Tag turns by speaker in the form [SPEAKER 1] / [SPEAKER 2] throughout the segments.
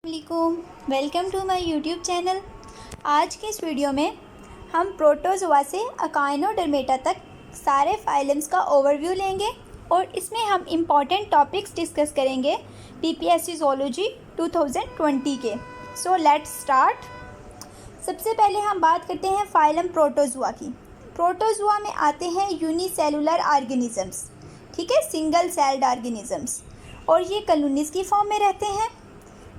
[SPEAKER 1] वालेकुम, welcome to my YouTube channel. आज के इस वीडियो में हम प्रोटोजोआ से अकाइनोडर्मेटा तक सारे फाइलम्स का ओवरव्यू लेंगे और इसमें हम इम्पॉर्टेंट टॉपिक्स डिस्कस करेंगे पीपीएससी ज़ूलॉजी 2020 के। So let's start. सबसे पहले हम बात करते हैं फाइलम प्रोटोजोआ की। प्रोटोजोआ में आते हैं यूनिसेलुलर ऑर्गेनिजम्स, ठीक है, सिंगल सेल्ड ऑर्गेनिजम्स, और ये कॉलोनीज़ की फॉर्म में रहते हैं।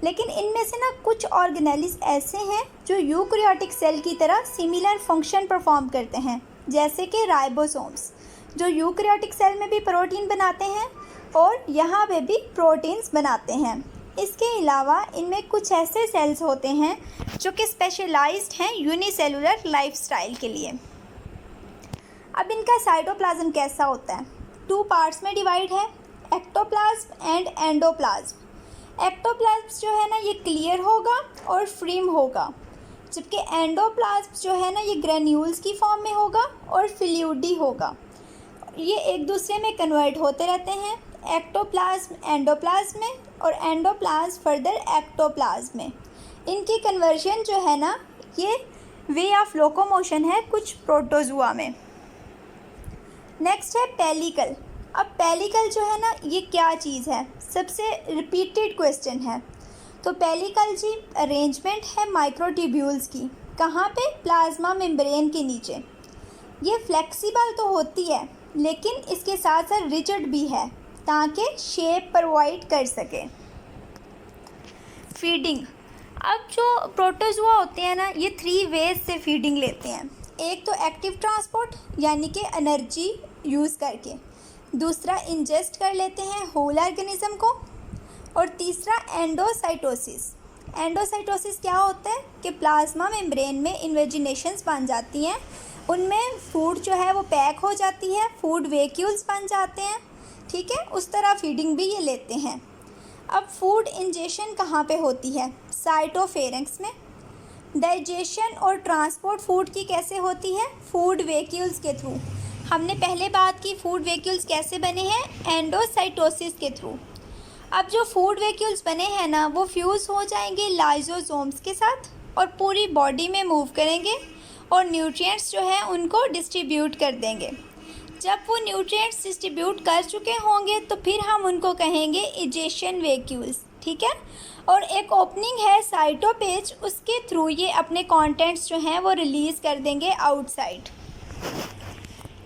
[SPEAKER 1] लेकिन इनमें से ना कुछ ऑर्गेनेलिस ऐसे हैं जो यूकैरियोटिक सेल की तरह सिमिलर फंक्शन परफॉर्म करते हैं, जैसे कि राइबोसोम्स जो यूकैरियोटिक सेल में भी प्रोटीन बनाते हैं और यहाँ पे भी प्रोटीन्स बनाते हैं। इसके अलावा इनमें कुछ ऐसे सेल्स होते हैं जो कि स्पेशलाइज्ड हैं यूनिसेलुलर लाइफस्टाइल के लिए। अब इनका साइटोप्लाज्म कैसा होता है? 2 पार्ट्स में डिवाइड है, एक्टोप्लाज्म एंड एंडोप्लाज्म। एक्टोप्लाज्म जो है ना ये क्लियर होगा और फ्रीम होगा, जबकि एंडोप्लाज्म जो है ना ये ग्रेन्यूल्स की फॉर्म में होगा और फ्लूइडी होगा। ये एक दूसरे में कन्वर्ट होते रहते हैं, एक्टोप्लाज्म एंडोप्लाज्म में और एंडोप्लाज्म फर्दर एक्टोप्लाज्म में। इनकी कन्वर्जन जो है ना ये वे ऑफ लोकोमोशन है कुछ प्रोटोजोआ में। नेक्स्ट है पेलिकल। अब पेलिकल जो है ना ये क्या चीज़ है? सबसे रिपीटेड क्वेश्चन है। तो पेलिकल जी अरेंजमेंट है माइक्रोट्यूब्यूल्स की। कहाँ पे? प्लाज्मा मेम्ब्रेन के नीचे। ये फ्लेक्सिबल तो होती है लेकिन इसके साथ साथ रिजिड भी है ताकि शेप प्रोवाइड कर सके। फीडिंग। अब जो प्रोटोजोआ होते हैं ना ये 3 वेज से फीडिंग लेते हैं। एक तो एक्टिव ट्रांसपोर्ट यानी कि एनर्जी यूज़ करके, दूसरा इंजेस्ट कर लेते हैं होल ऑर्गेनिज्म को, और तीसरा एंडोसाइटोसिस। एंडोसाइटोसिस क्या होता है कि प्लाज्मा मेम्ब्रेन में इन्वेजिनेशंस बन जाती हैं, उनमें फूड जो है वो पैक हो जाती है, फूड वैक्यूल्स बन जाते हैं, ठीक है। उस तरह फीडिंग भी ये लेते हैं। अब फूड इंजेशन कहाँ पे होती है? साइटोफेरेंक्स में। डाइजेशन और ट्रांसपोर्ट फूड की कैसे होती है? फूड वैक्यूल्स के थ्रू। हमने पहले बात की फूड वैक्यूल्स कैसे बने हैं? एंडोसाइटोसिस के थ्रू। अब जो फूड वैक्यूल्स बने हैं ना वो फ्यूज़ हो जाएंगे लाइजोसोम्स के साथ और पूरी बॉडी में मूव करेंगे और न्यूट्रिएंट्स जो है उनको डिस्ट्रीब्यूट कर देंगे। जब वो न्यूट्रिएंट्स डिस्ट्रीब्यूट कर चुके होंगे तो फिर हम उनको कहेंगे इजेशन वैक्यूल्स, ठीक है। और एक ओपनिंग है साइटोपेज, उसके थ्रू ये अपने कंटेंट्स जो हैं वो रिलीज़ कर देंगे आउटसाइड।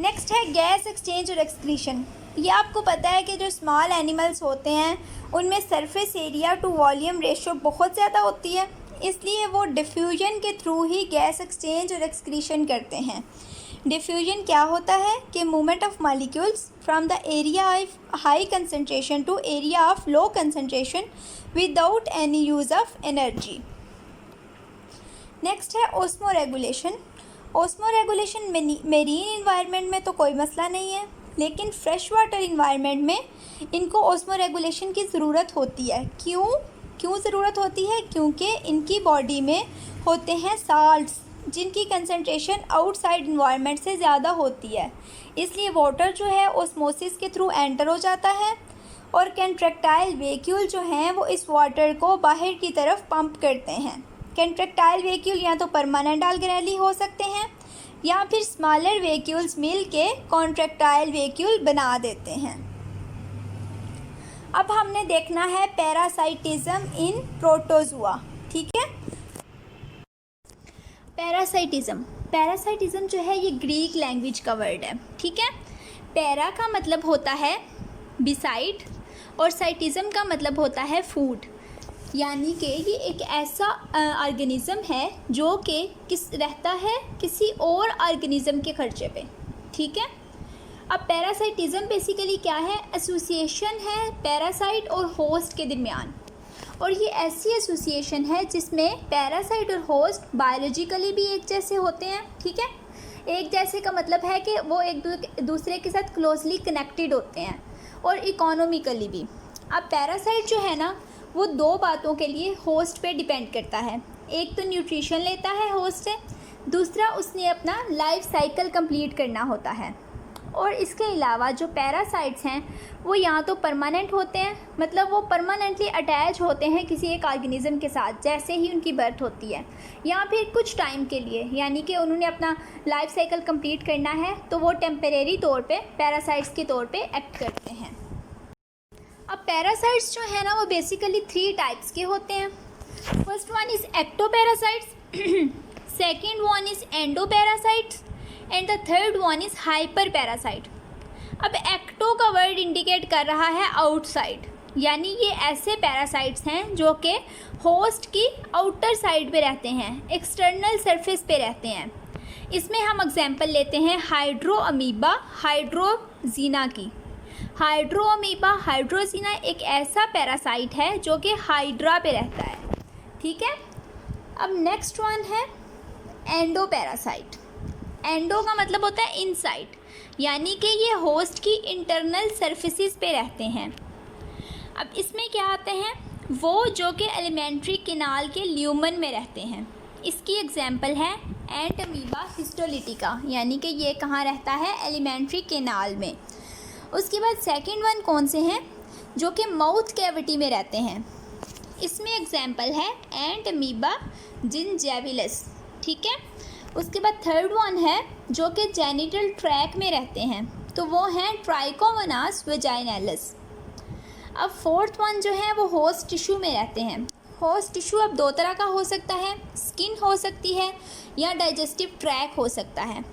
[SPEAKER 1] नेक्स्ट है गैस एक्सचेंज और एक्सक्रीशन। ये आपको पता है कि जो स्मॉल एनिमल्स होते हैं उनमें surface area to volume ratio बहुत ज़्यादा होती है, इसलिए वो डिफ्यूजन के थ्रू ही गैस एक्सचेंज और एक्सक्रीशन करते हैं। डिफ्यूजन क्या होता है कि movement of molecules from the area of high concentration to area of low concentration without any use of energy. Next है osmoregulation. Osmoregulation marine environment में तो कोई मसला नहीं है, लेकिन फ्रेश वाटर इन्वायरमेंट में इनको ओस्मो रेगुलेशन की ज़रूरत होती है। क्यों ज़रूरत होती है? क्योंकि इनकी बॉडी में होते हैं साल्ट्स जिनकी कंसंट्रेशन आउटसाइड इन्वायरमेंट से ज़्यादा होती है, इसलिए वाटर जो है ओस्मोसिस के थ्रू एंटर हो जाता है और कंट्रैक्टाइल वैक्यूल जो हैं वो इस वाटर को बाहर की तरफ पंप करते हैं। कंट्रैक्टाइल वैक्यूल या तो परमानेंट ऑर्गेनेली हो सकते हैं या फिर स्मॉलर वैक्यूल्स मिल के कॉन्ट्रैक्टाइल वैक्यूल बना देते हैं। अब हमने देखना है पैरासाइटिज्म इन प्रोटोजोआ, ठीक है। पैरासाइटिज्म जो है ये ग्रीक लैंग्वेज का वर्ड है, ठीक है। पैरा का मतलब होता है बिसाइड और साइटिज्म का मतलब होता है फूड, यानी कि ये एक ऐसा ऑर्गेनिज़म है जो कि रहता है किसी और ऑर्गेनिज़म के खर्चे पे, ठीक है। अब पैरासाइटिज्म बेसिकली क्या है? एसोसिएशन है पैरासाइट और होस्ट के दरमियान, और ये ऐसी एसोसिएशन है जिसमें पैरासाइट और होस्ट बायोलॉजिकली भी एक जैसे होते हैं, ठीक है। एक जैसे का मतलब है कि वो एक दूसरे के साथ क्लोजली कनेक्टेड होते हैं और इकोनॉमिकली भी। अब पैरासाइट जो है ना वो 2 बातों के लिए होस्ट पे डिपेंड करता है। एक तो न्यूट्रिशन लेता है होस्ट से, दूसरा उसने अपना लाइफ साइकिल कंप्लीट करना होता है। और इसके अलावा जो पैरासाइट्स हैं वो या तो परमानेंट होते हैं, मतलब वो परमानेंटली अटैच होते हैं किसी एक ऑर्गेनिज़म के साथ जैसे ही उनकी बर्थ होती है, या फिर कुछ टाइम के लिए, यानी कि उन्होंने अपना लाइफ साइकिल कंप्लीट करना है तो वो टेम्परेरी तौर पे पैरासाइट्स के तौर पे एक्ट करते हैं। अब पैरासाइट्स जो है ना वो बेसिकली 3 टाइप्स के होते हैं। First one is ectoparasites, second one is endoparasites and the third one is hyper parasite. अब एक्टो का वर्ड इंडिकेट कर रहा है आउटसाइड, यानी ये ऐसे पैरासाइट्स हैं जो कि होस्ट की आउटर साइड पे रहते हैं, एक्सटर्नल सरफेस पे रहते हैं। इसमें हम एग्जांपल लेते हैं हाइड्रोअमीबा, हाइड्रोजीना की। हाइड्रोअमीबा, हाइड्रोजीना एक ऐसा पैरासाइट है जो कि हाइड्रा पे रहता है, ठीक है। अब नेक्स्ट वन है एंडोपैरासाइट। एंडो का मतलब होता है इनसाइड, यानी कि ये होस्ट की इंटरनल सरफेसेस पे रहते हैं। अब इसमें क्या आते हैं, वो जो कि एलिमेंट्री कैनाल के ल्यूमन में रहते हैं। इसकी एग्जांपल है एंटमीबा हिस्टोलिटिका, यानी कि ये कहाँ रहता है, एलिमेंट्री कैनाल में। उसके बाद सेकंड वन कौन से हैं, जो कि माउथ कैविटी में रहते हैं। इसमें एग्जांपल है एंटमीबा जिंजेविलस, ठीक है। उसके बाद थर्ड वन है जो कि जेनिटल ट्रैक में रहते हैं, तो वो हैं ट्राइकोमोनास वेजाइनैलिस। अब फोर्थ वन जो है वो होस्ट टिश्यू में रहते हैं। होस्ट टिश्यू अब 2 तरह का हो सकता है, स्किन हो सकती है या डाइजेस्टिव ट्रैक हो सकता है।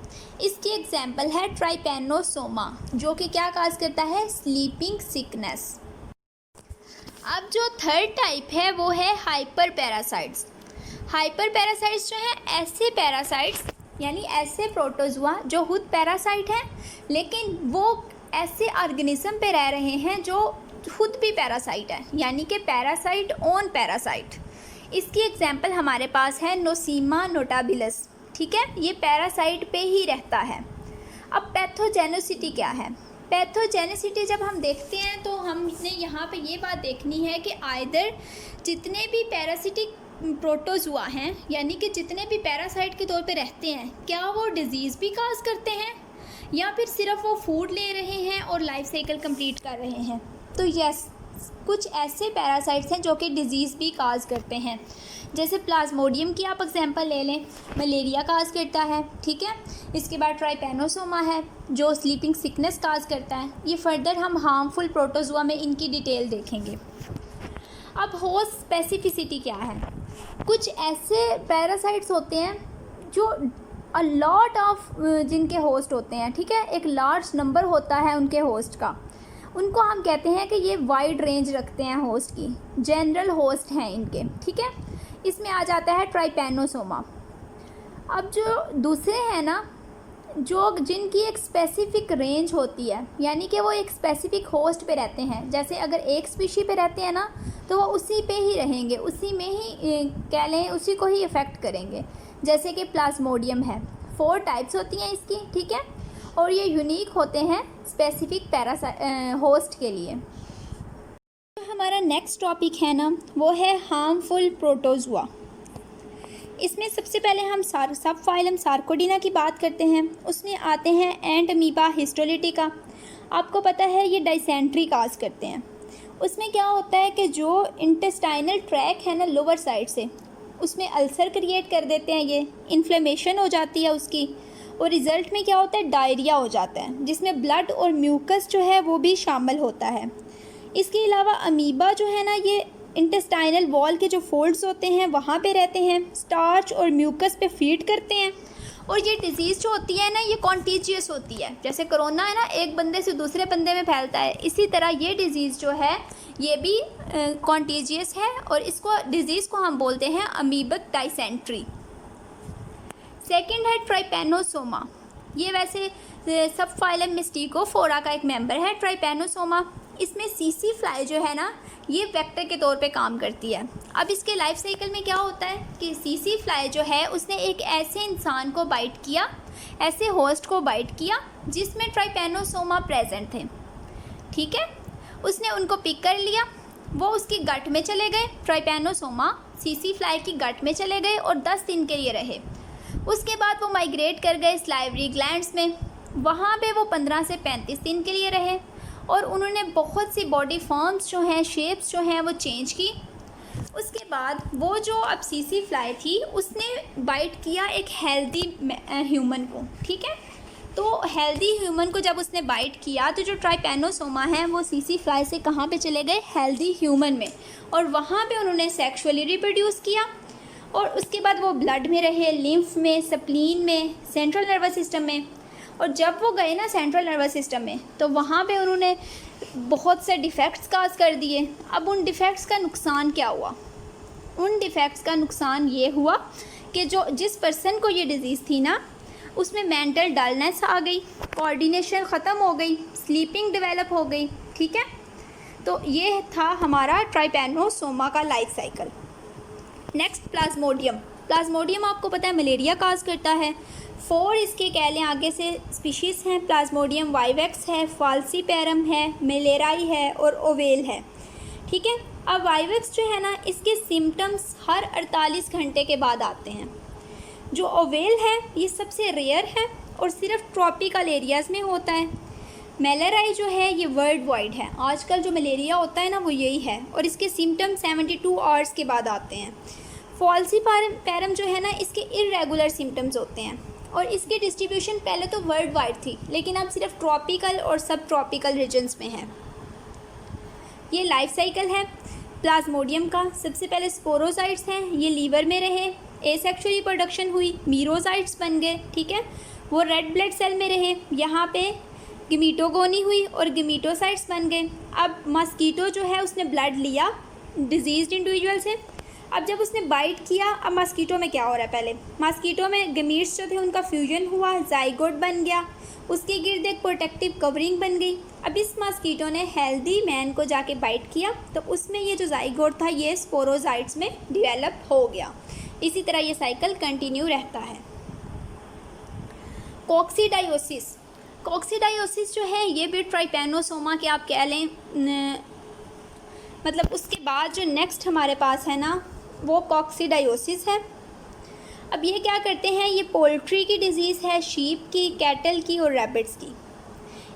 [SPEAKER 1] इसकी एग्जांपल है ट्राइपेनोसोमा, जो कि क्या काज करता है, स्लीपिंग सिकनेस। अब जो थर्ड टाइप है वो है हाइपर पैरासाइट्स। हाइपर पैरासाइट्स जो हैं ऐसे पैरासाइट्स, यानी ऐसे प्रोटोजुआ जो खुद पैरासाइट हैं लेकिन वो ऐसे ऑर्गेनिज्म पे रह रहे हैं जो खुद भी पैरासाइट है, यानी कि पैरासाइट ऑन पैरासाइट। इसकी एग्जांपल हमारे पास है नोसीमा नोटाबिलस, ठीक है, ये पैरासाइट पे ही रहता है। अब पैथोजेनोसिटी क्या है, पैथोजेनिसिटी जब हम देखते हैं तो हमने यहाँ पे ये बात देखनी है कि आइदर जितने भी पैरासिटिक प्रोटोजुआ हैं, यानी कि जितने भी पैरासाइट के तौर पे रहते हैं, क्या वो डिजीज़ भी काज करते हैं या फिर सिर्फ वो फूड ले रहे हैं और लाइफ साइकिल कंप्लीट कर रहे हैं। तो यस, कुछ ऐसे पैरासाइट्स हैं जो कि डिजीज़ भी काज करते हैं, जैसे प्लाज्मोडियम की आप एग्जांपल ले लें, मलेरिया काज करता है, ठीक है। इसके बाद ट्राइपेनोसोमा है जो स्लीपिंग सिकनेस काज करता है। ये फर्दर हम हार्मफुल प्रोटोजुआ में इनकी डिटेल देखेंगे। अब होस्ट स्पेसिफिसिटी क्या है, कुछ ऐसे पैरासाइट्स होते हैं जो अ लॉट ऑफ जिनके होस्ट होते हैं, ठीक है, एक लार्ज नंबर होता है उनके होस्ट का, उनको हम कहते हैं कि ये वाइड रेंज रखते हैं होस्ट की, जनरल होस्ट हैं इनके, ठीक है। इसमें आ जाता है ट्राइपेनोसोमा। अब जो दूसरे हैं ना, जो जिनकी एक स्पेसिफिक रेंज होती है, यानी कि वो एक स्पेसिफिक होस्ट पे रहते हैं, जैसे अगर एक स्पीशी पे रहते हैं ना तो वो उसी पे ही रहेंगे, उसी में ही कह लें, उसी को ही इफ़ेक्ट करेंगे, जैसे कि प्लाज्मोडियम है। 4 टाइप्स होती हैं इसकी, ठीक है, और ये यूनिक होते हैं स्पेसिफिक होस्ट के लिए। हमारा नेक्स्ट टॉपिक है ना वो है हार्मफुल प्रोटोजुआ। इसमें सबसे पहले हम सब फाइलम सार्कोडीना की बात करते हैं। उसमें आते हैं एंटमीबा हिस्टोलिटिका। आपको पता है ये डाइसेंट्री काज करते हैं। उसमें क्या होता है कि जो इंटेस्टाइनल ट्रैक है ना लोअर साइड से, उसमें अल्सर क्रिएट कर देते हैं, ये इन्फ्लेमेशन हो जाती है उसकी, और रिज़ल्ट में क्या होता है, डायरिया हो जाता है, जिसमें ब्लड और म्यूकस जो है वो भी शामिल होता है। इसके अलावा अमीबा जो है ना, ये इंटेस्टाइनल वॉल के जो फोल्ड्स होते हैं वहाँ पे रहते हैं, स्टार्च और म्यूकस पे फीड करते हैं, और ये डिज़ीज़ जो होती है ना ये कॉन्टीजियस होती है। जैसे कोरोना है ना, एक बंदे से दूसरे बंदे में फैलता है, इसी तरह ये डिज़ीज़ जो है ये भी कॉन्टीजियस है, और इसको डिज़ीज़ को हम बोलते हैं अमीबिक डाइसेंट्री। सेकंड है ट्राइपेनोसोमा। ये वैसे सब फाइलम मिस्टिकोफोरा का एक मेंबर है ट्राइपेनोसोमा। इसमें सीसी फ्लाई जो है ना ये वेक्टर के तौर पे काम करती है। अब इसके लाइफ साइकिल में क्या होता है कि सीसी फ्लाई जो है उसने एक ऐसे इंसान को बाइट किया, ऐसे होस्ट को बाइट किया जिसमें ट्राइपेनोसोमा प्रेजेंट थे, ठीक है। उसने उनको पिक कर लिया, वो उसकी गट में चले गए, ट्राइपेनोसोमा सीसी फ्लाई की गट में चले गए और 10 दिन के लिए रहे। उसके बाद वो माइग्रेट कर गए स्लाइवरी ग्लैंड्स में, वहाँ पे वो 15 से 35 दिन के लिए रहे और उन्होंने बहुत सी बॉडी फॉर्म्स जो हैं, शेप्स जो हैं वो चेंज की। उसके बाद वो जो अब सीसी फ्लाई थी उसने बाइट किया एक हेल्दी ह्यूमन को, ठीक है। तो हेल्दी ह्यूमन को जब उसने बाइट किया तो जो ट्राइपैनोसोमा है वो सीसी फ्लाई से कहाँ पे चले गए, हेल्दी ह्यूमन में, और वहाँ पे उन्होंने सेक्सुअली रिप्रोड्यूस किया। और उसके बाद वो ब्लड में रहे, लिम्फ में, स्प्लीन में, सेंट्रल नर्वस सिस्टम में। और जब वो गए ना सेंट्रल नर्वस सिस्टम में तो वहाँ पे उन्होंने बहुत से डिफ़ेक्ट्स काज कर दिए। अब उन डिफ़ेक्ट्स का नुकसान क्या हुआ? उन डिफ़ेक्ट्स का नुकसान ये हुआ कि जिस पर्सन को ये डिज़ीज़ थी ना उसमें मेंटल डलनेस आ गई, कोऑर्डिनेशन ख़त्म हो गई, स्लीपिंग डेवलप हो गई, ठीक है। तो ये था हमारा ट्राइपैनोसोमा का life cycle. Next Plasmodium. Plasmodium आपको पता है मलेरिया काज करता है। 4 इसके कह लें आगे से स्पीशीज़ हैं। प्लाज्मोडियम वाइवेक्स है, फाल्सीपेरम है, मलेराई है और ओवेल है, ठीक है। अब वाइवेक्स जो है ना इसके सिम्टम्स हर 48 घंटे के बाद आते हैं। जो ओवेल है ये सबसे रेयर है और सिर्फ ट्रॉपिकल एरियाज़ में होता है। मलेराई जो है ये वर्ल्ड वाइड है। आजकल जो मलेरिया होता है ना वो यही है और इसके सिम्टम 72 आवर्स के बाद आते हैं। फाल्सीपेरम जो है ना इसके इरेगुलर सिम्टम्स होते हैं और इसकी डिस्ट्रीब्यूशन पहले तो वर्ल्ड वाइड थी लेकिन अब सिर्फ ट्रॉपिकल और सब ट्रॉपिकल रीजन्स में है। ये लाइफ साइकिल है प्लाज्मोडियम का। सबसे पहले स्पोरोसाइट्स हैं, ये लीवर में रहे, एसेक्सुअल रिप्रोडक्शन हुई, मीरोसाइट्स बन गए, ठीक है। वो रेड ब्लड सेल में रहे, यहाँ पे गमीटोगोनी हुई और गमीटोसाइट्स बन गए। अब मस्कीटो जो है उसने ब्लड लिया डिजीज्ड इंडिविजुअल से। अब जब उसने बाइट किया, अब मस्कीटो में क्या हो रहा है, पहले मस्कीटो में गमीट्स जो थे उनका फ्यूजन हुआ, जाइगोट बन गया, उसके गिर्द एक प्रोटेक्टिव कवरिंग बन गई। अब इस मस्कीटो ने हेल्दी मैन को जाके बाइट किया तो उसमें ये जो जाइगोट था ये स्पोरोसाइट्स में डिवेलप हो गया। इसी तरह ये साइकिल कंटिन्यू रहता है। कॉक्सीडायोसिस। कॉक्सीडायोसिस जो है ये भी ट्राइपैनोसोमा के आप कह लें, मतलब उसके बाद जो नेक्स्ट हमारे पास है ना वो कॉक्सीडायोसिस है। अब ये क्या करते हैं, ये पोल्ट्री की डिज़ीज़ है, शीप की, कैटल की और रैबिट्स की।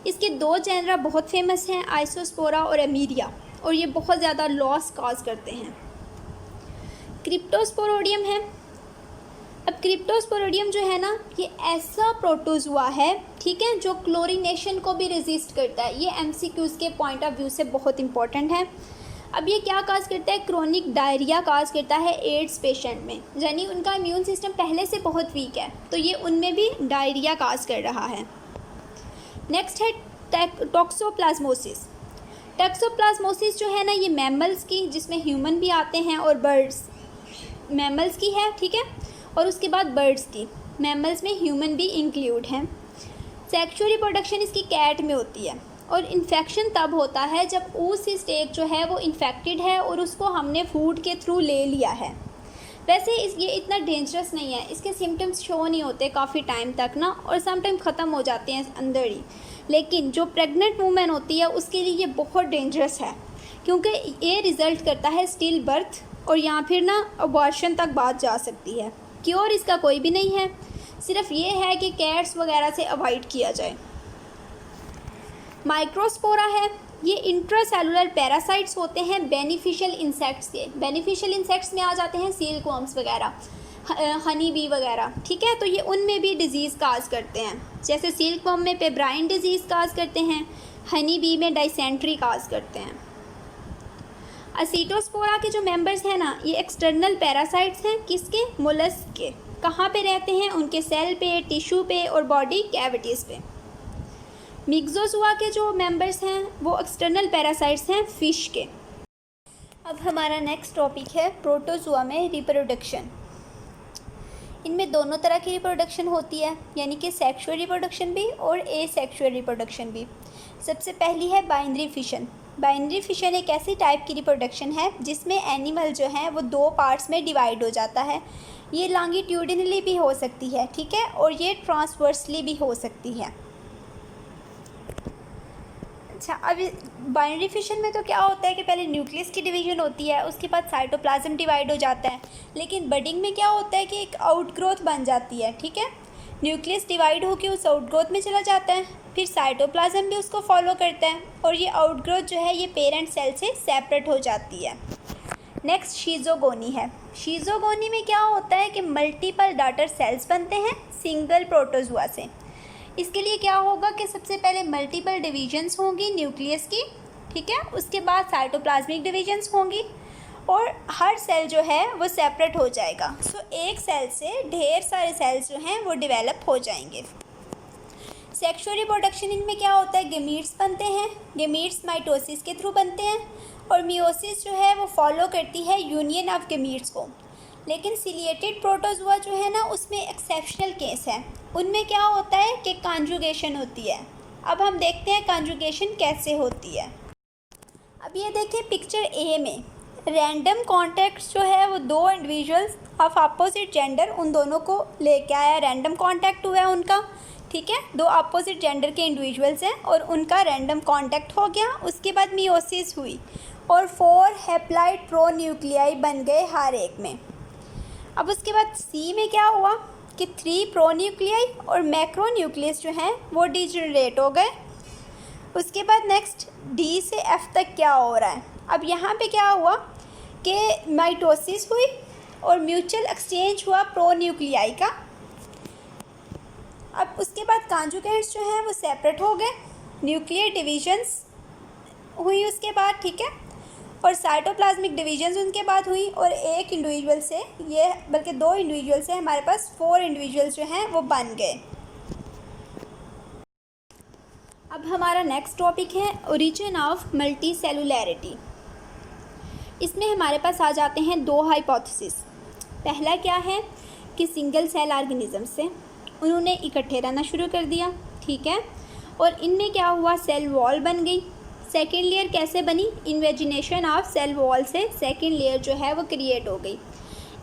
[SPEAKER 1] इसके 2 जेनरा बहुत फेमस हैं, आइसोस्पोरा और एमीरिया, और ये बहुत ज़्यादा लॉस काज करते हैं। क्रिप्टोस्पोरोडियम है। अब क्रिप्टोस्पोरोडियम जो है ना ये ऐसा प्रोटोजुआ है, ठीक है, जो क्लोरीनेशन को भी रेजिस्ट करता है। ये MCQs के पॉइंट ऑफ व्यू से बहुत इंपॉर्टेंट है। अब ये क्या काज करता है, क्रोनिक डायरिया काज करता है एड्स पेशेंट में, यानी उनका इम्यून सिस्टम पहले से बहुत वीक है तो ये उनमें भी डायरिया काज कर रहा है। नेक्स्ट है टॉक्सोप्लाज्मोसिस। टॉक्सोप्लाज्मोसिस जो है ना ये मैमल्स की, जिसमें ह्यूमन भी आते हैं, और बर्ड्स, मैमल्स की है, ठीक है, और उसके बाद बर्ड्स की, मैमल्स में ह्यूमन भी इंक्लूड हैं। सेक्सुअल रिप्रोडक्शन इसकी कैट में होती है और इन्फेक्शन तब होता है जब उस स्टेज जो है वो इन्फेक्टेड है और उसको हमने फूड के थ्रू ले लिया है। वैसे ये इतना डेंजरस नहीं है, इसके सिम्टम्स शो नहीं होते काफ़ी टाइम तक ना, और समटाइम ख़त्म हो जाते हैं अंदर ही। लेकिन जो प्रेग्नेंट वूमेन होती है उसके लिए ये बहुत डेंजरस है क्योंकि ये रिज़ल्ट करता है स्टिल बर्थ और या फिर ना अबॉर्शन तक बात जा सकती है। क्योर इसका कोई भी नहीं है, सिर्फ ये है कि कैट्स वगैरह से अवॉइड किया जाए। माइक्रोस्पोरा है, ये इंट्रासेलुलर पैरासाइट्स होते हैं बेनिफिशियल इंसेक्ट्स के। बेनिफिशियल इंसेक्ट्स में आ जाते हैं सिल्कवर्म्स वगैरह, हनी बी वगैरह, ठीक है। तो ये उनमें भी डिजीज़ काज करते हैं, जैसे सिल्कवर्म में पेब्राइन डिजीज़ काज करते हैं, हनी बी में डाइसेंट्री काज करते हैं। असीटोस्पोरा के जो मेंबर्स हैं ना ये एक्सटर्नल पैरासाइट्स हैं, किसके, मोलस्क के। कहाँ पे रहते हैं, उनके सेल पे, टिश्यू पे और बॉडी कैविटीज़ पे। मिक्सोजुआ के जो मेंबर्स हैं वो एक्सटर्नल पैरासाइट्स हैं फिश के। अब हमारा नेक्स्ट टॉपिक है प्रोटोजुआ में रिप्रोडक्शन। इनमें दोनों तरह की रिप्रोडक्शन होती है, यानी कि सेक्सुअल रिप्रोडक्शन भी और एसेक्सुअल रिप्रोडक्शन भी। सबसे पहली है बाइनरी फिशन। बाइनरी फिशन एक ऐसी टाइप की रिप्रोडक्शन है जिसमें एनिमल जो है वो 2 पार्ट्स में डिवाइड हो जाता है। ये लॉन्गिट्यूडिनली भी हो सकती है, ठीक है, और ये ट्रांसवर्सली भी हो सकती है। अच्छा, अब बाइनरी फिशन में तो क्या होता है कि पहले न्यूक्लियस की डिवीजन होती है, उसके बाद साइटोप्लाज्म डिवाइड हो जाता है। लेकिन बडिंग में क्या होता है कि एक आउटग्रोथ बन जाती है, ठीक है। न्यूक्लियस डिवाइड होकर उस आउटग्रोथ में चला जाता है, फिर साइटोप्लाज्म भी उसको फॉलो करता है और ये आउटग्रोथ जो है ये पेरेंट सेल से सेपरेट हो जाती है। नेक्स्ट शीज़ोगोनी है। शीज़ोगोनी में क्या होता है कि मल्टीपल डॉटर सेल्स बनते हैं सिंगल प्रोटोजुआ से। इसके लिए क्या होगा कि सबसे पहले मल्टीपल डिविजन्स होंगी न्यूक्लियस की, ठीक है, उसके बाद साइटोप्लाज्मिक डिविजन्स होंगी और हर सेल जो है वो सेपरेट हो जाएगा। सो एक सेल से ढेर सारे सेल्स जो हैं वो डेवलप हो जाएंगे। सेक्सुअल रिप्रोडक्शन इनमें क्या होता है, गेमीट्स बनते हैं, गेमीट्स माइटोसिस के थ्रू बनते हैं और मियोसिस जो है वो फॉलो करती है यूनियन ऑफ गेमीट्स को। लेकिन सिलिएटेड प्रोटोजुआ जो है ना उसमें एक्सेप्शनल केस है, उनमें क्या होता है कि कॉन्जुगेशन होती है। अब हम देखते हैं कॉन्जुगेशन कैसे होती है। अब ये देखिए पिक्चर ए में रैंडम कॉन्टैक्ट्स जो है वो दो इंडिविजुअल्स ऑफ अपोजिट जेंडर उन दोनों को लेके आया, रैंडम कॉन्टैक्ट हुआ है उनका, ठीक है, दो अपोजिट जेंडर के इंडिविजुअल्स हैं और उनका रैंडम कॉन्टैक्ट हो गया। उसके बाद मियोसिस हुई और 4 हैप्लॉइड प्रोन्यूक्लियाई बन गए हर एक में। अब उसके बाद सी में क्या हुआ कि 3 प्रोन्यूक्लियाई और मैक्रोन्यूक्लियस जो हैं वो डिजनरेट हो गए। उसके बाद नेक्स्ट डी से एफ तक क्या हो रहा है, अब यहाँ पे क्या हुआ कि माइटोसिस हुई और म्यूचुअल एक्सचेंज हुआ प्रोन्यूक्लियाई का। अब उसके बाद कॉन्जुगेट्स जो हैं वो सेपरेट हो गए, न्यूक्लियर डिविजन्स हुई उसके बाद, ठीक है, और साइटोप्लाज्मिक डिविजन्स उनके बाद हुई और एक इंडिविजुअल से ये बल्कि 2 इंडिविजुअल से हमारे पास 4 इंडिविजुअल्स जो हैं वो बन गए। अब हमारा नेक्स्ट टॉपिक है ओरिजिन ऑफ मल्टी सेलुलैरिटी। इसमें हमारे पास आ जाते हैं 2 हाइपोथेसिस। पहला क्या है कि सिंगल सेल ऑर्गेनिज्म से उन्होंने इकट्ठे रहना शुरू कर दिया, ठीक है, और इनमें क्या हुआ, सेल वॉल बन गई। सेकेंड लेयर कैसे बनी, इन्वेजिनेशन ऑफ सेल वॉल से सेकेंड लेयर जो है वो क्रिएट हो गई।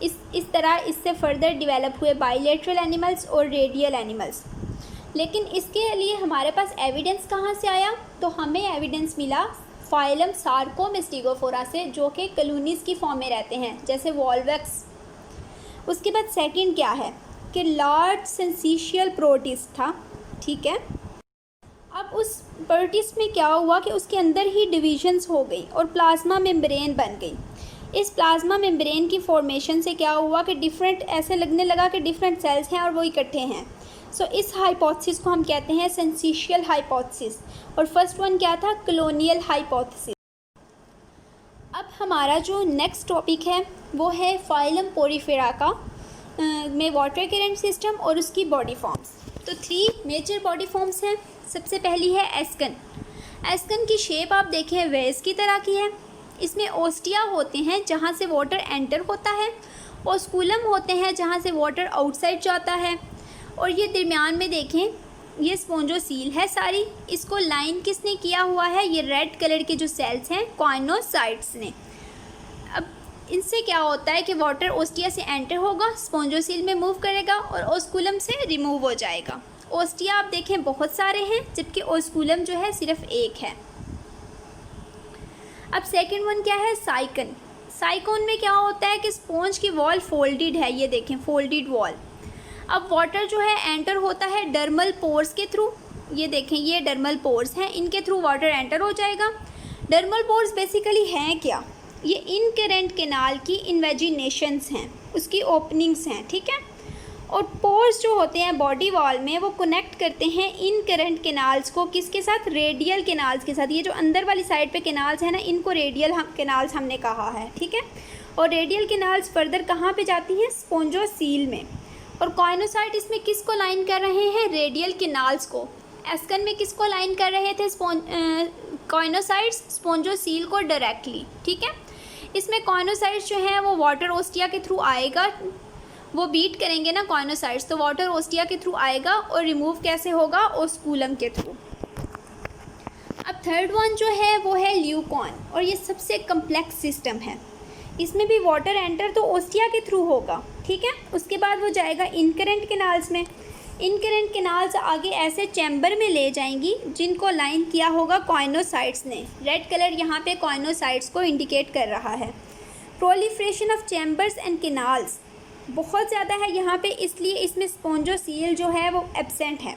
[SPEAKER 1] इस तरह इससे फर्दर डेवलप हुए बाइलेटरल एनिमल्स और रेडियल एनिमल्स। लेकिन इसके लिए हमारे पास एविडेंस कहाँ से आया, तो हमें एविडेंस मिला फाइलम सार्कोमिस्टिगोफोरा से, जो कि कॉलोनीज़ की फॉर्म में रहते हैं जैसे वॉल्वैक्स। उसके बाद सेकंड क्या है कि लार्ज सेंसिशियल प्रोटिस्ट था, ठीक है। अब उस प्रोटिस्ट में क्या हुआ कि उसके अंदर ही डिविजन्स हो गई और प्लाज्मा मेम्ब्रेन बन गई। इस प्लाज्मा मेम्ब्रेन की फॉर्मेशन से क्या हुआ कि डिफरेंट ऐसे लगने लगा कि डिफरेंट सेल्स हैं और वो इकट्ठे हैं। सो इस हाइपोथेसिस को हम कहते हैं सेंसिशियल हाइपोथेसिस और फर्स्ट वन क्या था, कॉलोनियल हाइपोथेसिस। अब हमारा जो नेक्स्ट टॉपिक है वो है फाइलम पोरीफेरा का में वाटर करेंट सिस्टम और उसकी बॉडी फॉर्म्स। तो 3 मेजर बॉडी फॉर्म्स हैं। सबसे पहली है एस्कन। एस्कन की शेप आप देखें वेस की तरह की है। इसमें ओस्टिया होते हैं जहाँ से वाटर एंटर होता है, ओस्कुलम होते हैं जहाँ से वाटर आउटसाइड जाता है, और ये दरमियान में देखें ये स्पोंजोसील है सारी। इसको लाइन किसने किया हुआ है, ये रेड कलर के जो सेल्स हैं कॉइनोसाइट्स ने। अब इनसे क्या होता है कि वाटर ओस्टिया से एंटर होगा, स्पोंजोसील में मूव करेगा और ओस्कुलम से रिमूव हो जाएगा। ओस्टिया आप देखें बहुत सारे हैं जबकि ओस्कुलम जो है सिर्फ एक है। अब सेकंड वन क्या है, साइकन। साइकोन में क्या होता है कि स्पॉन्ज की वॉल फोल्डेड है, ये देखें फोल्डेड वॉल। अब वाटर जो है एंटर होता है डर्मल पोर्स के थ्रू, ये देखें ये डर्मल पोर्स हैं, इनके थ्रू वाटर एंटर हो जाएगा। डर्मल पोर्स बेसिकली हैं क्या, ये इनकरेंट कैनाल की इन्वेजिनेशंस हैं, उसकी ओपनिंग्स हैं, ठीक है। और पोर्स जो होते हैं बॉडी वॉल में वो कनेक्ट करते हैं इनकरेंट कैनाल्स को किसके साथ, रेडियल कैनाल्स के साथ। ये जो अंदर वाली साइड पे कैनाल्स हैं ना, इनको रेडियल कैनाल्स हमने कहा है, ठीक है। और रेडियल कैनाल्स फर्दर कहाँ पे जाती हैं, स्पोंजोसील में। और कॉइनोसाइट इसमें किसको लाइन कर रहे हैं, रेडियल कैनाल्स को। एस्कन में किसको लाइन कर रहे थे, कॉइनोसाइट्स स्पोंजोसील को डायरेक्टली, ठीक है। इसमें कॉइनोसाइट्स जो हैं वो वाटर ओस्टिया के थ्रू आएगा, वो बीट करेंगे ना कॉइनोसाइट्स, तो वाटर ओस्टिया के थ्रू आएगा और रिमूव कैसे होगा, ओस्कुलम के थ्रू। अब थर्ड वन जो है वो है ल्यूकॉन, और ये सबसे कम्प्लेक्स सिस्टम है। इसमें भी वाटर एंटर तो ओस्टिया के थ्रू होगा, ठीक है। उसके बाद वो जाएगा इनकरेंट कैनाल्स में। इनकरेंट कैनाल्स आगे ऐसे चैम्बर में ले जाएंगी जिनको लाइन किया होगा कॉइनोसाइट्स ने। रेड कलर यहाँ पे कॉइनोसाइट्स को इंडिकेट कर रहा है। Proliferation of chambers and canals, बहुत ज़्यादा है यहाँ पे, इसलिए इसमें स्पॉन्जोसील जो है वो एब्सेंट है।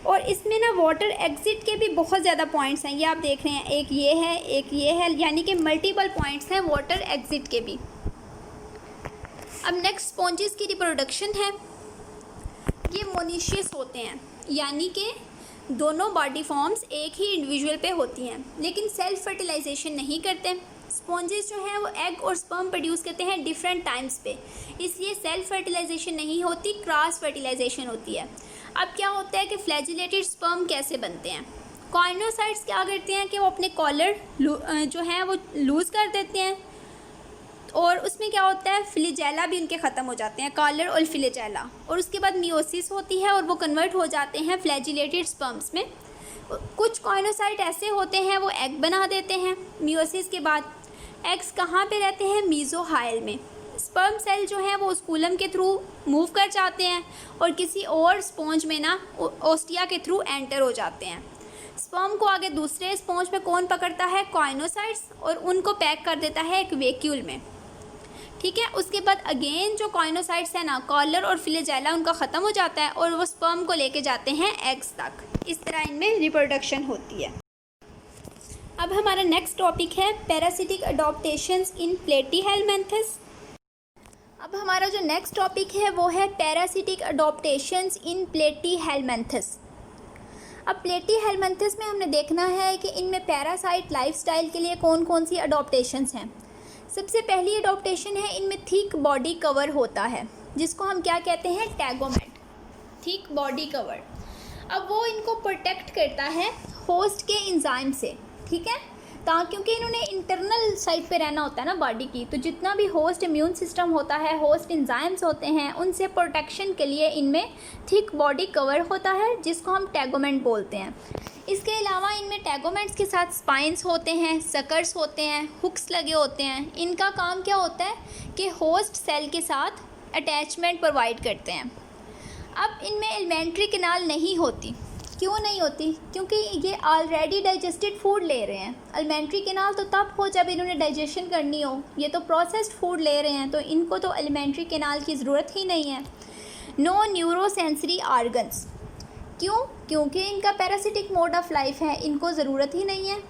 [SPEAKER 1] और इसमें ना वाटर एग्जिट के भी बहुत ज़्यादा पॉइंट्स हैं, ये आप देख रहे हैं, एक ये है, यानी कि मल्टीपल पॉइंट्स हैं वाटर एग्जिट के भी। अब नेक्स्ट स्पॉन्जेस की रिप्रोडक्शन है। ये मोनीशियस होते हैं, यानी कि दोनों बॉडी फॉर्म्स एक ही इंडिविजुअल पे होती हैं, लेकिन सेल्फ फर्टिलाइजेशन नहीं करते। स्पॉन्जेस जो हैं वो एग और स्पर्म प्रोड्यूस करते हैं डिफरेंट टाइम्स पे, इसलिए सेल्फ फर्टिलाइजेशन नहीं होती, क्रॉस फर्टिलाइजेशन होती है। अब क्या होता है कि फ्लैजिलेटेड स्पर्म कैसे बनते हैं? कॉर्नोसाइट्स क्या करते हैं कि वो अपने कॉलर जो हैं वो लूज़ कर देते हैं, और उसमें क्या होता है, फ्लैजेला भी उनके ख़त्म हो जाते हैं, कॉलर और फ्लैजेला, और उसके बाद मियोसिस होती है और वो कन्वर्ट हो जाते हैं फ्लैजिलेटेड स्पर्म्स में। कुछ कॉर्नोसाइट ऐसे होते हैं वो एग बना देते हैं मियोसिस के बाद। एग्स कहाँ पे रहते हैं? मीज़ोहाइल में। स्पर्म सेल जो है वो स्कूलम के थ्रू मूव कर जाते हैं और किसी और स्पॉन्ज में ना ओस्टिया के थ्रू एंटर हो जाते हैं। स्पर्म को आगे दूसरे स्पॉन्ज में कौन पकड़ता है? कॉर्नोसाइट्स, और उनको पैक कर देता है एक वैक्यूल में। ठीक है, उसके बाद अगेन जो कॉर्नोसाइट्स है ना, कॉलर और फ्लैजेला उनका ख़त्म हो जाता है और वो स्पर्म को लेके जाते हैं एग्स तक। इस तरह इनमें रिप्रोडक्शन होती है। अब हमारा नेक्स्ट टॉपिक है पैरासिटिक अडॉप्टेशंस इन प्लेटीहेलमिन्थस। अब हमारा जो नेक्स्ट टॉपिक है वो है पैरासिटिक अडॉप्टेशंस इन प्लेटीहेलमिन्थस। अब प्लेटीहेलमिन्थस में हमने देखना है कि इनमें पैरासाइट लाइफस्टाइल के लिए कौन कौन सी अडॉप्टेशंस हैं। सबसे पहली अडॉप्टेशन है, इनमें थिक बॉडी कवर होता है, जिसको हम क्या कहते हैं? टैगोमेट, थिक बॉडी कवर। अब वो इनको प्रोटेक्ट करता है होस्ट के एंजाइम से, ठीक है, क्योंकि इन्होंने इंटरनल साइड पे रहना होता है ना बॉडी की, तो जितना भी होस्ट इम्यून सिस्टम होता है, होस्ट एंजाइम्स होते हैं, उनसे प्रोटेक्शन के लिए इनमें थिक बॉडी कवर होता है, जिसको हम टैगोमेट बोलते हैं। इसके अलावा इनमें टैगोमेट्स के साथ स्पाइंस होते हैं, सकर्स होते हैं, हुक्स लगे होते हैं। इनका काम क्या होता है कि होस्ट सेल के साथ अटैचमेंट प्रोवाइड करते हैं। अब इनमें एलिमेंट्री कैनाल नहीं होती। क्यों नहीं होती? क्योंकि ये ऑलरेडी डाइजेस्टेड फूड ले रहे हैं। एलिमेंट्री कैनाल तो तब हो जब इन्होंने डाइजेशन करनी हो, ये तो प्रोसेस्ड फूड ले रहे हैं, तो इनको तो एलिमेंट्री कैनाल की ज़रूरत ही नहीं है। No neurosensory organs. क्यों? क्योंकि इनका पैरासिटिक मोड ऑफ लाइफ है, इनको ज़रूरत ही नहीं है।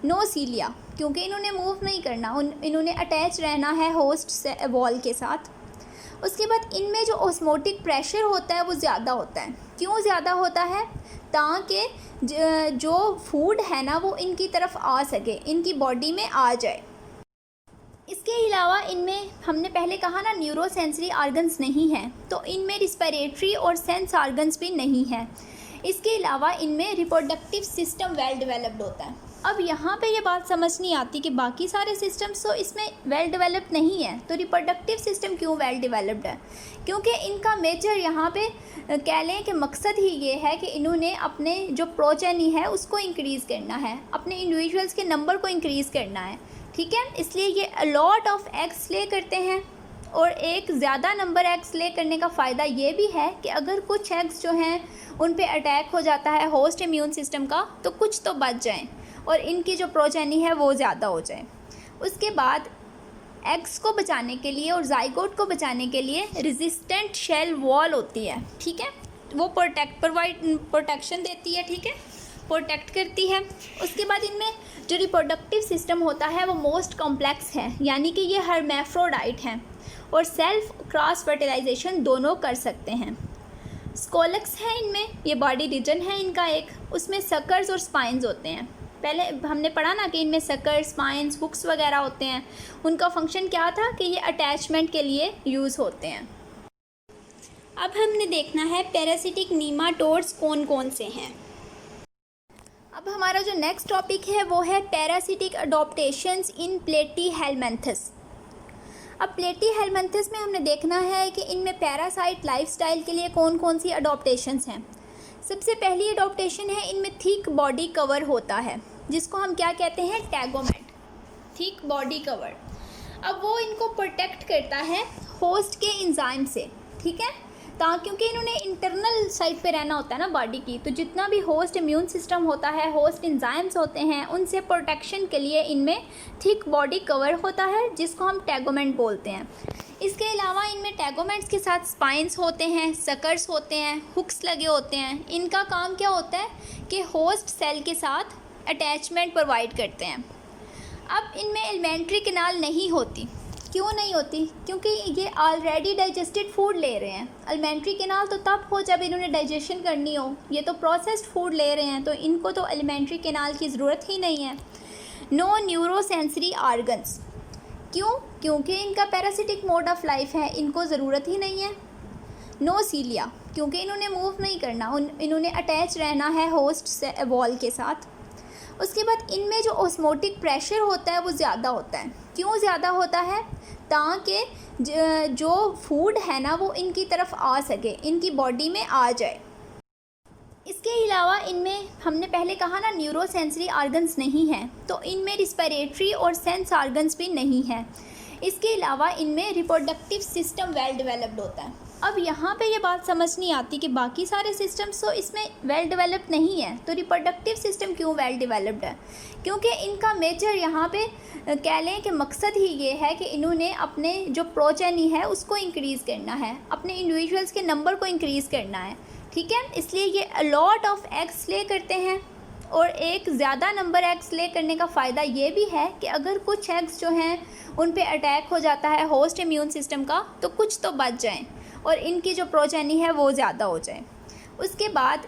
[SPEAKER 1] नो सीलिया, क्योंकि इन्होंने मूव नहीं करना, इन्होंने अटैच रहना है होस्ट वॉल के साथ। उसके बाद इनमें जो ऑस्मोटिक प्रेशर होता है वो ज़्यादा होता है। क्यों ज़्यादा होता है? ताकि जो फूड है ना वो इनकी तरफ आ सके, इनकी बॉडी में आ जाए। इसके अलावा इनमें हमने पहले कहा ना न्यूरोसेंसरी ऑर्गन्स नहीं हैं, तो इनमें रिस्पिरेटरी और सेंस ऑर्गन्स भी नहीं हैं। इसके अलावा इनमें रिप्रोडक्टिव सिस्टम वेल डेवलप्ड होता है। अब यहाँ पे ये बात समझ नहीं आती कि बाकी सारे सिस्टम्स तो इसमें वेल डेवलप्ड नहीं है, तो रिप्रोडक्टिव सिस्टम क्यों वेल डेवलप्ड है? क्योंकि इनका मेजर यहाँ पे कह लें कि मकसद ही ये है कि इन्होंने अपने जो प्रोजेनी है उसको इंक्रीज़ करना है, अपने इंडिविजुअल्स के नंबर को इंक्रीज़ करना है, ठीक है। इसलिए ये अलॉट ऑफ एग्स ले करते हैं, और एक ज़्यादा नंबर एग्स ले करने का फ़ायदा ये भी है कि अगर कुछ एग्स जो हैं उन पे अटैक हो जाता है होस्ट इम्यून सिस्टम का, तो कुछ तो बच जाएं और इनकी जो प्रोजेनी है वो ज़्यादा हो जाए। उसके बाद एग्स को बचाने के लिए और जाइगोट को बचाने के लिए रेजिस्टेंट शेल वॉल होती है, ठीक है, वो प्रोटेक्शन देती है, ठीक है, प्रोटेक्ट करती है। उसके बाद इनमें जो रिप्रोडक्टिव सिस्टम होता है वो मोस्ट कॉम्प्लेक्स है, यानी कि ये हर्मैफ्रोडाइट हैं और सेल्फ क्रॉस फर्टिलाइजेशन दोनों कर सकते हैं। स्कोलक्स है इनमें, ये बॉडी रीजन है इनका एक, उसमें सकर्स और स्पाइंस होते हैं। पहले हमने पढ़ा ना कि इनमें सकर्स, स्पाइंस, हुक्स वगैरह होते हैं। उनका फंक्शन क्या था कि ये अटैचमेंट के लिए यूज़ होते हैं। अब हमने देखना है पैरासिटिक नीमाटोड्स कौन कौन से हैं। अब हमारा जो नेक्स्ट टॉपिक है वो है पैरासिटिक अडॉप्टेशंस इन प्लेटीहेलमिन्थस। अब प्लेटीहेलमिन्थस में हमने देखना है कि इनमें पैरासाइट लाइफस्टाइल के लिए कौन कौन सी अडॉप्टेशंस हैं। सबसे पहली अडॉप्टेशन है, इनमें थिक बॉडी कवर होता है, जिसको हम क्या कहते हैं? टैगोमेट, थिक बॉडी कवर। अब वो इनको प्रोटेक्ट करता है होस्ट के एंजाइम से, ठीक है, क्योंकि इन्होंने इंटरनल साइड पे रहना होता है ना बॉडी की, तो जितना भी होस्ट इम्यून सिस्टम होता है, होस्ट एंजाइम्स होते हैं, उनसे प्रोटेक्शन के लिए इनमें थिक बॉडी कवर होता है जिसको हम टैगोमेंट बोलते हैं। इसके अलावा इनमें टैगोमेंट्स के साथ स्पाइंस होते हैं, सकर्स होते हैं, हुक्स लगे होते हैं। इनका काम क्या होता है कि होस्ट सेल के साथ अटैचमेंट प्रोवाइड करते हैं। अब इनमें एलिमेंट्री कैनाल नहीं होती। क्यों नहीं होती? क्योंकि ये ऑलरेडी डाइजेस्टेड फूड ले रहे हैं। एलिमेंट्री कैनाल तो तब हो जब इन्होंने डाइजेशन करनी हो, ये तो प्रोसेस्ड फूड ले रहे हैं, तो इनको तो एलिमेंट्री कैनाल की ज़रूरत ही नहीं है। No neurosensory organs. क्यों? क्योंकि इनका पैरासिटिक मोड ऑफ लाइफ है, इनको ज़रूरत ही नहीं है। नो सीलिया, क्योंकि इन्होंने मूव नहीं करना, इन्होंने अटैच रहना है होस्ट वॉल के साथ। उसके बाद इनमें जो ऑस्मोटिक प्रेशर होता है वो ज़्यादा होता है। क्यों ज़्यादा होता है? ताकि जो फूड है ना वो इनकी तरफ आ सके, इनकी बॉडी में आ जाए। इसके अलावा इनमें हमने पहले कहा ना न्यूरोसेंसरी ऑर्गन्स नहीं हैं, तो इनमें रिस्पिरेटरी और सेंस ऑर्गन्स भी नहीं हैं। इसके अलावा इनमें रिप्रोडक्टिव सिस्टम वेल डेवलप्ड होता है। अब यहाँ पे ये बात समझ नहीं आती कि बाकी सारे सिस्टम्स तो इसमें वेल डेवलप्ड नहीं है, तो रिप्रोडक्टिव सिस्टम क्यों वेल डेवलप्ड है? क्योंकि इनका मेजर यहाँ पे कह लें कि मकसद ही ये है कि इन्होंने अपने जो प्रोजेनी है उसको इंक्रीज़ करना है, अपने इंडिविजुअल्स के नंबर को इंक्रीज़ करना है, ठीक है। इसलिए ये अलॉट ऑफ एग्स ले करते हैं, और एक ज़्यादा नंबर एग्स ले करने का फ़ायदा ये भी है कि अगर कुछ एग्स जो हैं उन पे अटैक हो जाता है होस्ट इम्यून सिस्टम का, तो कुछ तो बच जाएं और इनकी जो प्रोजेनी है वो ज़्यादा हो जाए। उसके बाद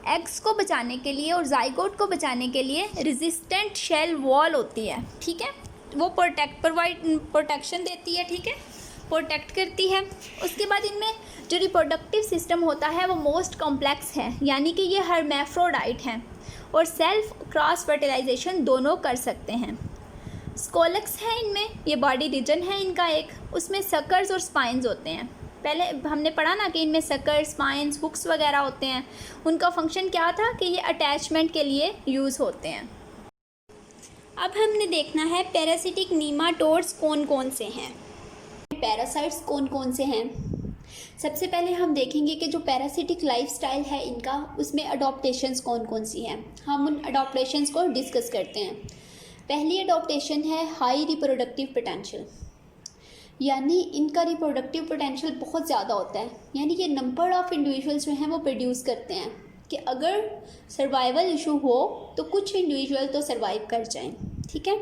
[SPEAKER 1] एग्स को बचाने के लिए और जाइगोट को बचाने के लिए रेजिस्टेंट शेल वॉल होती है, ठीक है। वो प्रोटेक्शन देती है, ठीक है, प्रोटेक्ट करती है। उसके बाद इनमें जो रिप्रोडक्टिव सिस्टम होता है वो मोस्ट कॉम्प्लेक्स है, यानी कि ये हर्मैफ्रोडाइट हैं और सेल्फ क्रॉस फर्टिलाइजेशन दोनों कर सकते हैं। स्कोलक्स है इनमें, ये बॉडी रीजन है इनका एक, उसमें सकर्स और स्पाइंस होते हैं। पहले हमने पढ़ा ना कि इनमें सकर्स, स्पाइंस, हुक्स वगैरह होते हैं। उनका फंक्शन क्या था कि ये अटैचमेंट के लिए यूज़ होते हैं। अब हमने देखना है पैरासिटिक नीमाटोड्स कौन कौन से हैं, पैरासाइट्स कौन कौन से हैं। सबसे पहले हम देखेंगे कि जो पैरासिटिक लाइफस्टाइल है इनका, उसमें अडॉप्टेशंस कौन कौन सी हैं। हम उन अडॉप्टेशंस को डिस्कस करते हैं। पहली अडॉप्टेशन है हाई रिप्रोडक्टिव पोटेंशियल, यानी इनका रिप्रोडक्टिव पोटेंशियल बहुत ज़्यादा होता है, यानी ये नंबर ऑफ़ इंडिविजुअल्स जो हैं वो प्रोड्यूस करते हैं कि अगर सर्वाइवल इशू हो तो कुछ इंडिविजुअल तो सर्वाइव कर जाएं, ठीक है।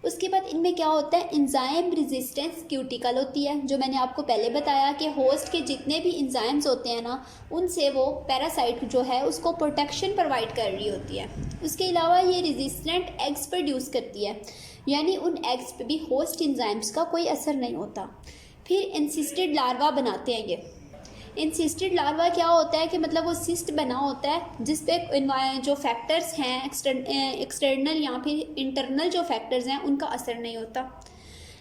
[SPEAKER 1] उसके बाद इनमें क्या होता है, एंजाइम रेजिस्टेंस क्यूटिकल होती है, जो मैंने आपको पहले बताया कि होस्ट के जितने भी एंजाइम्स होते हैं ना, उनसे वो पैरासाइट जो है उसको प्रोटेक्शन प्रोवाइड कर रही होती है। उसके अलावा ये रेजिस्टेंट एग्स प्रोड्यूस करती है, यानी उन एग्स पे भी होस्ट एंजाइम्स का कोई असर नहीं होता। फिर इंसिस्टेड लार्वा बनाते हैं ये। इंसिस्टेड लार्वा क्या होता है कि मतलब वो सिस्ट बना होता है जिस पे जो फैक्टर्स हैं एक्सटर्नल या फिर इंटरनल जो फैक्टर्स हैं उनका असर नहीं होता।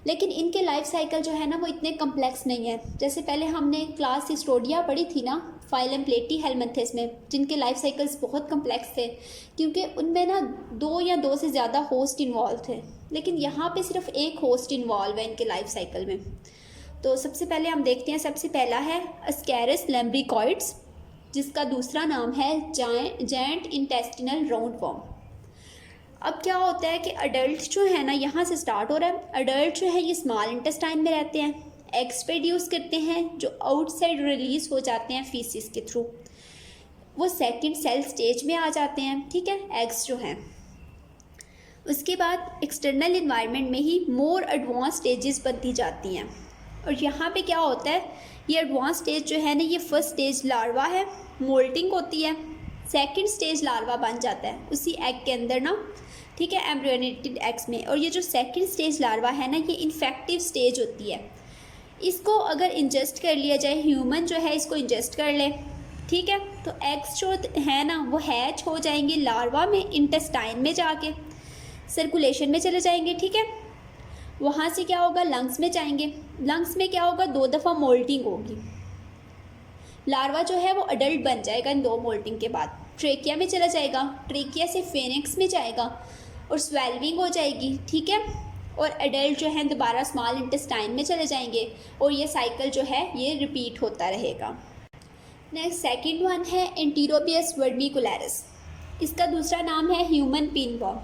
[SPEAKER 1] लेकिन इनके लाइफ साइकिल जो है ना वो इतने कम्प्लेक्स नहीं है। जैसे पहले हमने क्लास हिस्टोडिया पढ़ी थी ना, फाइलम प्लेटीहेल्मिन्थेस में, जिनके लाइफ साइकिल्स बहुत कम्प्लेक्स थे क्योंकि उनमें ना 2 या 2 से ज़्यादा होस्ट इन्वॉल्व थे, लेकिन यहाँ पे सिर्फ एक होस्ट इन्वॉल्व है इनके लाइफ साइकिल में। तो सबसे पहले हम देखते हैं, सबसे पहला है अस्कैरिस लैम्ब्रिकॉइड्स, जिसका दूसरा नाम है जायंट इंटेस्टिनल राउंड वॉर्म। अब क्या होता है कि अडल्ट जो है ना, यहाँ से स्टार्ट हो रहा है, अडल्ट जो है ये स्मॉल इंटेस्टाइन में रहते हैं, एग्स प्रोड्यूस करते हैं जो आउटसाइड रिलीज हो जाते हैं फीसिस के थ्रू, वो सेकंड सेल स्टेज में आ जाते हैं, ठीक है, एग्स जो हैं। उसके बाद एक्सटर्नल इन्वायरमेंट में ही मोर एडवांस स्टेजेस बनती जाती हैं, और यहाँ पे क्या होता है, ये एडवांस स्टेज जो है ना, ये फर्स्ट स्टेज लार्वा है, मोल्टिंग होती है, सेकंड स्टेज लार्वा बन जाता है उसी एग के अंदर ना, ठीक है, एम्ब्रियोनेटेड एग्स में। और ये जो सेकंड स्टेज लार्वा है ना, ये इन्फेक्टिव स्टेज होती है। इसको अगर इंजेस्ट कर लिया जाए, ह्यूमन जो है इसको इंजेस्ट कर ले, ठीक है, तो एग्स जो है ना वो हैच हो जाएंगे लार्वा में, इंटेस्टाइन में जाके सर्कुलेशन में चले जाएंगे, ठीक है। वहाँ से क्या होगा, लंग्स में जाएंगे, लंग्स में क्या होगा, 2 दफ़ा मोल्टिंग होगी, लार्वा जो है वो अडल्ट बन जाएगा इन 2 मोल्टिंग के बाद, ट्रेकिया में चला जाएगा, ट्रेकिया से फेनिक्स में जाएगा और स्वेल्विंग हो जाएगी, ठीक है। और एडल्ट जो है दोबारा स्मॉल इंटेस्टाइन में चले जाएंगे और ये साइकिल जो है ये रिपीट होता रहेगा। नेक्स्ट सेकंड वन है एंटीरोपियस वर्मिकुलरिस। इसका दूसरा नाम है ह्यूमन पिनवर्म।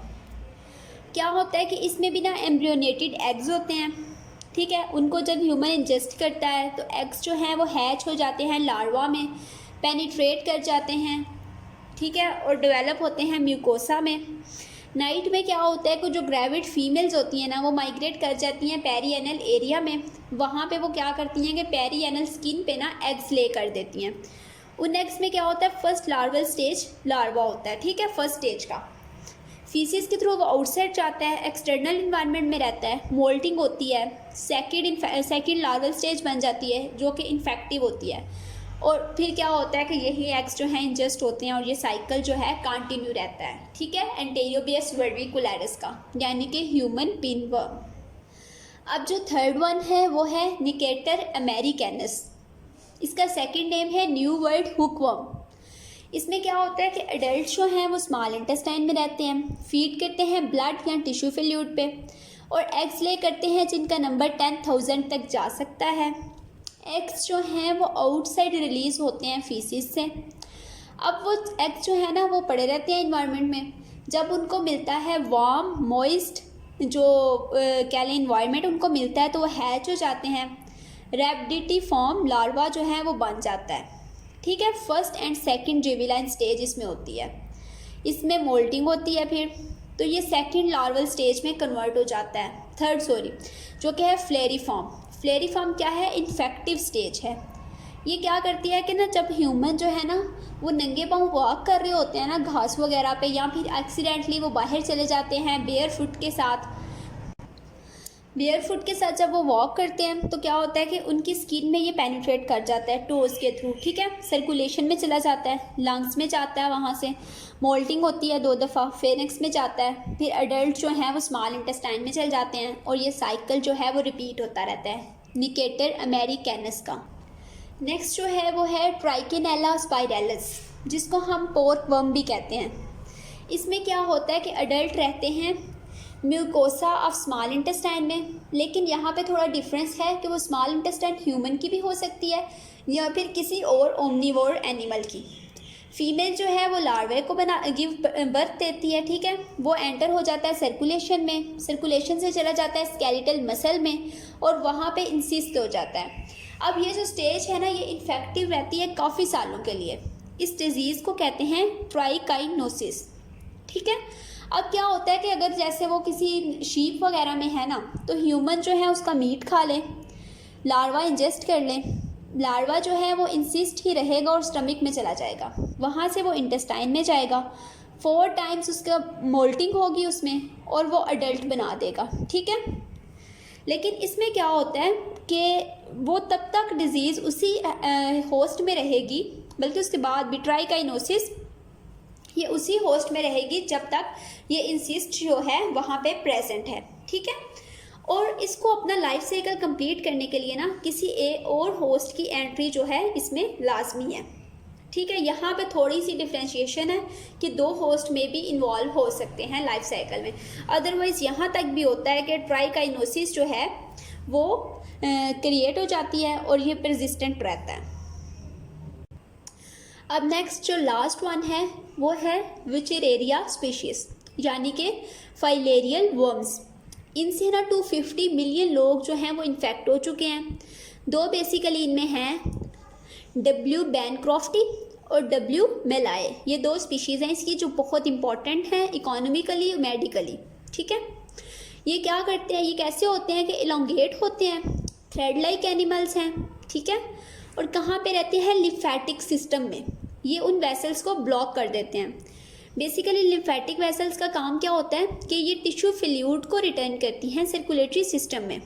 [SPEAKER 1] क्या होता है कि इसमें भी ना एम्ब्रियोनेटेड एग्स होते हैं, ठीक है। उनको जब ह्यूमन इंजेस्ट करता है तो एग्स जो हैं वो हैच हो जाते हैं लार्वा में, पेनिट्रेट कर जाते हैं, ठीक है, और डेवलप होते हैं म्यूकोसा में। नाइट में क्या होता है कि जो ग्रेविड फीमेल्स होती हैं ना वो माइग्रेट कर जाती हैं पेरिएनल एरिया में। वहाँ पे वो क्या करती हैं कि पेरिएनल स्किन पे ना एग्स ले कर देती हैं। उन एग्स में क्या होता है, फर्स्ट लार्वल स्टेज लार्वा होता है, ठीक है, फर्स्ट स्टेज का। फीसिस के थ्रू वो आउटसाइड जाता है, एक्सटर्नल इन्वायरमेंट में रहता है, मोल्टिंग होती है, सेकेंड लार्वल स्टेज बन जाती है जो कि इन्फेक्टिव होती है, और फिर क्या होता है कि यही एग्स जो हैं इंजेस्ट होते हैं और ये साइकिल जो है कंटिन्यू रहता है, ठीक है, एंटीरोपियस वर्मिकुलरिस का, यानी कि ह्यूमन पिनवर्म। अब जो थर्ड वन है वो है निकेटर अमेरिकैनस। इसका सेकंड नेम है न्यू वर्ल्ड हुकवर्म। इसमें क्या होता है कि एडल्ट जो हैं वो स्मॉल इंटेस्टाइन में रहते हैं, फीड करते हैं ब्लड या टिश्यू फ्लूइड पे, और एग्स ले करते हैं जिनका नंबर 10,000 तक जा सकता है। एग्स जो हैं वो आउटसाइड रिलीज़ होते हैं फीसिस से। अब वो एग्स जो है ना वो पड़े रहते हैं इन्वायरमेंट में। जब उनको मिलता है वार्म मॉइस्ट जो क्या लें इन्वायरमेंट उनको मिलता है तो वो हैच हो जाते हैं। रैबिडिटी फॉर्म लार्वा जो है वो बन जाता है, ठीक है। फर्स्ट एंड सेकंड जिविलाइन स्टेज इसमें होती है, इसमें मोल्टिंग होती है फिर, तो ये सेकंड लार्वल स्टेज में कन्वर्ट हो जाता है, जो कि है फ्लेरिफॉर्म। फ्लेरिफॉर्म क्या है, इन्फेक्टिव स्टेज है। ये क्या करती है कि ना जब ह्यूमन जो है ना वो नंगे पाँव वॉक कर रहे होते हैं ना घास वगैरह पे, या फिर एक्सीडेंटली वो बाहर चले जाते हैं बेयर फुट के साथ जब वो वॉक करते हैं तो क्या होता है कि उनकी स्किन में ये पेनिट्रेट कर जाता है टोज़ के थ्रू, ठीक है, सर्कुलेशन में चला जाता है, लंग्स में जाता है, वहाँ से मोल्टिंग होती है 2 दफ़ा, फेनिक्स में जाता है, फिर एडल्ट जो हैं वो स्मॉल इंटेस्टाइन में चल जाते हैं और ये साइकिल जो है वो रिपीट होता रहता है, निकेटर अमेरिकैनस का। नेक्स्ट जो है वो है ट्राइकिनेला स्पाइरलिस, जिसको हम पोर्क वर्म भी कहते हैं। इसमें क्या होता है कि एडल्ट रहते हैं म्यूकोसा ऑफ स्मॉल इंटेस्टाइन में, लेकिन यहाँ पे थोड़ा डिफरेंस है कि वो स्मॉल इंटेस्टाइन ह्यूमन की भी हो सकती है या फिर किसी और ओमनीवोर एनिमल की। फीमेल जो है वो लार्वे को गिव बर्थ देती है, ठीक है, वो एंटर हो जाता है सर्कुलेशन में, सर्कुलेशन से चला जाता है स्केलेटल मसल में और वहाँ पे इंसिस्ट हो जाता है। अब ये जो स्टेज है ना ये इन्फेक्टिव रहती है काफ़ी सालों के लिए। इस डिज़ीज़ को कहते हैं ट्राइकाइनोसिस, ठीक है। अब क्या होता है कि अगर जैसे वो किसी शीप वगैरह में है ना तो ह्यूमन जो है उसका मीट खा ले, लार्वा इंजेस्ट कर ले, लार्वा जो है वो इंसिस्ट ही रहेगा और स्टमक में चला जाएगा, वहाँ से वो इंटेस्टाइन में जाएगा, 4 टाइम्स उसका मोल्टिंग होगी उसमें और वो अडल्ट बना देगा, ठीक है। लेकिन इसमें क्या होता है कि वो तब तक डिज़ीज़ उसी होस्ट में रहेगी, बल्कि उसके बाद भी ट्राइकाइनोसिस ये उसी होस्ट में रहेगी जब तक ये इंसिस्ट जो है वहाँ पे प्रेजेंट है, ठीक है। और इसको अपना लाइफ साइकिल कंप्लीट करने के लिए ना किसी और होस्ट की एंट्री जो है इसमें लाजमी है, ठीक है। यहाँ पे थोड़ी सी डिफ्रेंशिएशन है कि 2 होस्ट में भी इन्वॉल्व हो सकते हैं लाइफ साइकिल में। अदरवाइज़ यहाँ तक भी होता है कि ट्राइकाइनोसिस जो है वो क्रिएट हो जाती है और ये परसिस्टेंट रहता है। अब नेक्स्ट जो लास्ट वन है वो है विचेरेरिया स्पीशीज़, यानी कि फाइलेरियल वर्म्स। इनसे ना 250 मिलियन लोग जो हैं वो इन्फेक्ट हो चुके हैं। 2 बेसिकली इनमें हैं, W. बैनक्रॉफ्टी और W. मेलाए। ये 2 स्पीशीज़ हैं इसकी जो बहुत इंपॉर्टेंट हैं इकोनॉमिकली मेडिकली, ठीक है। ये क्या करते हैं, ये कैसे होते हैं कि इलोंगेट होते हैं, थ्रेड लाइक एनिमल्स हैं, ठीक है, और कहाँ पे रहते हैं, लिम्फेटिक सिस्टम में। ये उन वेसल्स को ब्लॉक कर देते हैं। बेसिकली लिम्फेटिक वेसल्स का काम क्या होता है कि ये टिश्यू फ्लूइड को रिटर्न करती हैं सर्कुलेटरी सिस्टम में।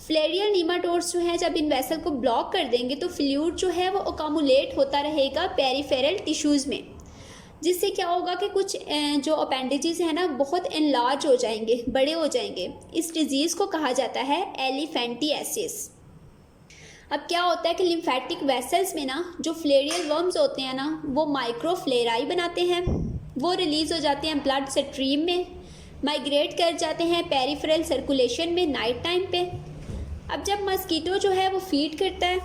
[SPEAKER 1] फ्लेरियल नीमाटोड्स जो हैं जब इन वेसल को ब्लॉक कर देंगे तो फ्लूइड जो है वो अकामुलेट होता रहेगा पेरिफेरल टिश्यूज़ में, जिससे क्या होगा कि कुछ जो अपेंडिजेस हैं ना बहुत एनलार्ज हो जाएंगे, बड़े हो जाएंगे। इस डिज़ीज़ को कहा जाता है एलिफेंटियासिस। अब क्या होता है कि लिम्फेटिक वेसल्स में ना जो फ्लेरियल वर्म्स होते हैं ना वो माइक्रोफ्लेराई बनाते हैं, वो रिलीज़ हो जाते हैं ब्लड स्ट्रीम में, माइग्रेट कर जाते हैं पेरिफेरल सर्कुलेशन में नाइट टाइम पे। अब जब मस्कीटो जो है वो फीड करता है,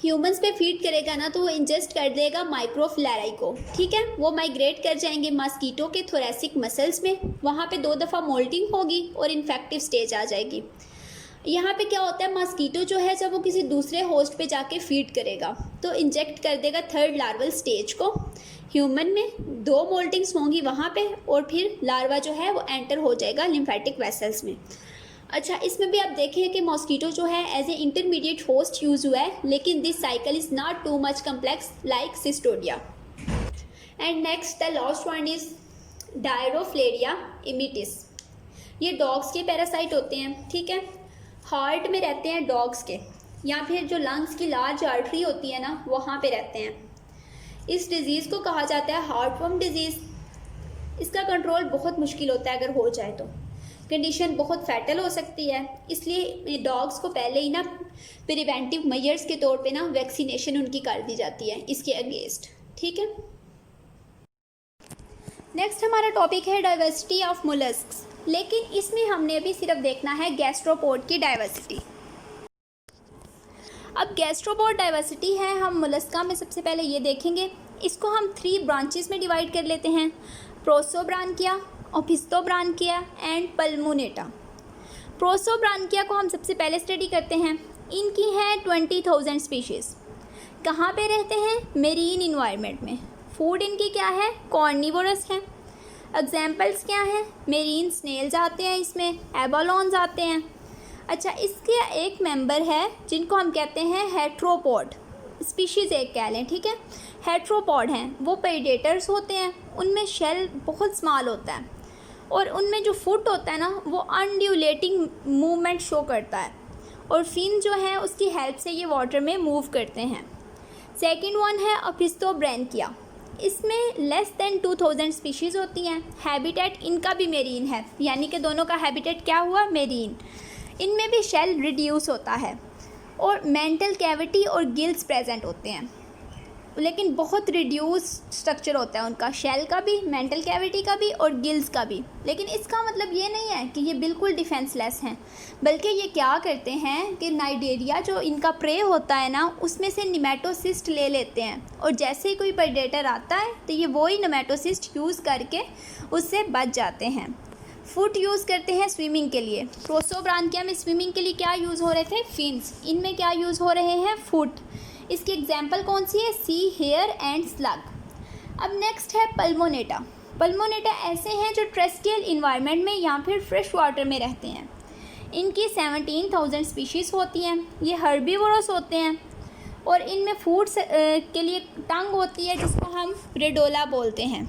[SPEAKER 1] ह्यूमंस पे फीड करेगा ना, तो वो इंजेस्ट कर देगा माइक्रोफ्लैराई को, ठीक है। वो माइग्रेट कर जाएंगे मस्कीटो के थोरेसिक मसल्स में, वहाँ पे 2 दफ़ा मोल्टिंग होगी और इन्फेक्टिव स्टेज आ जाएगी। यहाँ पे क्या होता है, मस्कीटो जो है जब वो किसी दूसरे होस्ट पे जाके फीड करेगा तो इंजेक्ट कर देगा 3rd लार्वल स्टेज को ह्यूमन में, 2 मोल्टिंग्स होंगी वहाँ पे और फिर लार्वा जो है वो एंटर हो जाएगा लिम्फेटिक वेसल्स में। अच्छा, इसमें भी आप देखें कि मॉस्कीटो जो है as a intermediate host use हुआ है, लेकिन this cycle is not too much complex like cestodia. And next the last one is Dirofilaria immitis. ये डॉग्स के पैरासाइट होते हैं, ठीक है। हार्ट में रहते हैं डॉग्स के, या फिर जो लंग्स की लार्ज आर्टरी होती है ना, वहाँ पे रहते हैं। इस डिज़ीज़ को कहा जाता है हार्टवर्म डिजीज़। इसका कंट्रोल बहुत मुश्किल होता है, अगर हो जाए तो कंडीशन बहुत फैटल हो सकती है, इसलिए डॉग्स को पहले ही ना प्रिवेंटिव मेजर्स के तौर पे ना वैक्सीनेशन उनकी कर दी जाती है इसके अगेंस्ट, ठीक है। नेक्स्ट हमारा टॉपिक है डाइवर्सिटी ऑफ मोलस्क्स, लेकिन इसमें हमने अभी सिर्फ देखना है गैस्ट्रोपोड की डाइवर्सिटी। अब गैस्ट्रोपोड डाइवर्सिटी है, हम मोलस्का में सबसे पहले ये देखेंगे। इसको हम 3 ब्रांचेस में डिवाइड कर लेते हैं, प्रोसोब्रांकिया, ओपिस्टोब्रांकिया एंड पल्मोनेटा। प्रोसोब्रांकिया को हम सबसे पहले स्टडी करते हैं। इनकी हैं 20,000 स्पीशीज़। कहाँ पे रहते हैं? मेरीन इन्वायरमेंट में। फूड इनकी क्या है? कॉर्निवोरस है। एग्जाम्पल्स क्या हैं? मेरीन स्नेल्स आते हैं, इसमें एबोलॉन्स आते हैं। अच्छा, इसके एक मेंबर है जिनको हम कहते हैं हेट्रोपॉड, स्पीशीज़ एक कह लें, ठीक है। हेट्रोपॉड हैं, वो प्रेडेटर्स होते हैं, उनमें शेल बहुत स्मॉल होता है और उनमें जो फुट होता है ना वो अनड्यूलेटिंग मूवमेंट शो करता है और फिन जो है उसकी हेल्प से ये वाटर में मूव करते हैं। सेकंड वन है ओपिस्टोब्रैंकिया। इसमें लेस देन 2000 स्पीशीज़ होती हैं। हैबिटेट इनका भी मेरीन है, यानी कि दोनों का हैबिटेट क्या हुआ? मेरीन। इनमें भी शेल रिड्यूस होता है और मेंटल कैविटी और गिल्स प्रेजेंट होते हैं, लेकिन बहुत रिड्यूस स्ट्रक्चर होता है उनका, शेल का भी, मेंटल कैविटी का भी और गिल्स का भी। लेकिन इसका मतलब ये नहीं है कि ये बिल्कुल डिफेंसलेस हैं, बल्कि ये क्या करते हैं कि नाइडेरिया जो इनका प्रे होता है ना, उसमें से निमेटोसिस्ट ले लेते हैं और जैसे ही कोई प्रेडेटर आता है तो ये वही निमेटोसिस्ट यूज़ करके उससे बच जाते हैं। फुट यूज़ करते हैं स्विमिंग के लिए। प्रोसोब्रांकिया में स्विमिंग के लिए क्या यूज़ हो रहे थे? फिन्स। इनमें क्या यूज़ हो रहे हैं? फुट। इसकी एग्जाम्पल कौन सी है? See here and slug. अब नेक्स्ट है पल्मोनेटा। पल्मोनेटा ऐसे हैं जो टेरेस्ट्रियल इन्वायरमेंट में या फिर फ्रेश वाटर में रहते हैं। इनकी 17,000 स्पीशीज़ होती हैं। ये हर्बीवोरस होते हैं और इनमें फूड के लिए टंग होती है जिसको हम रेडोला बोलते हैं।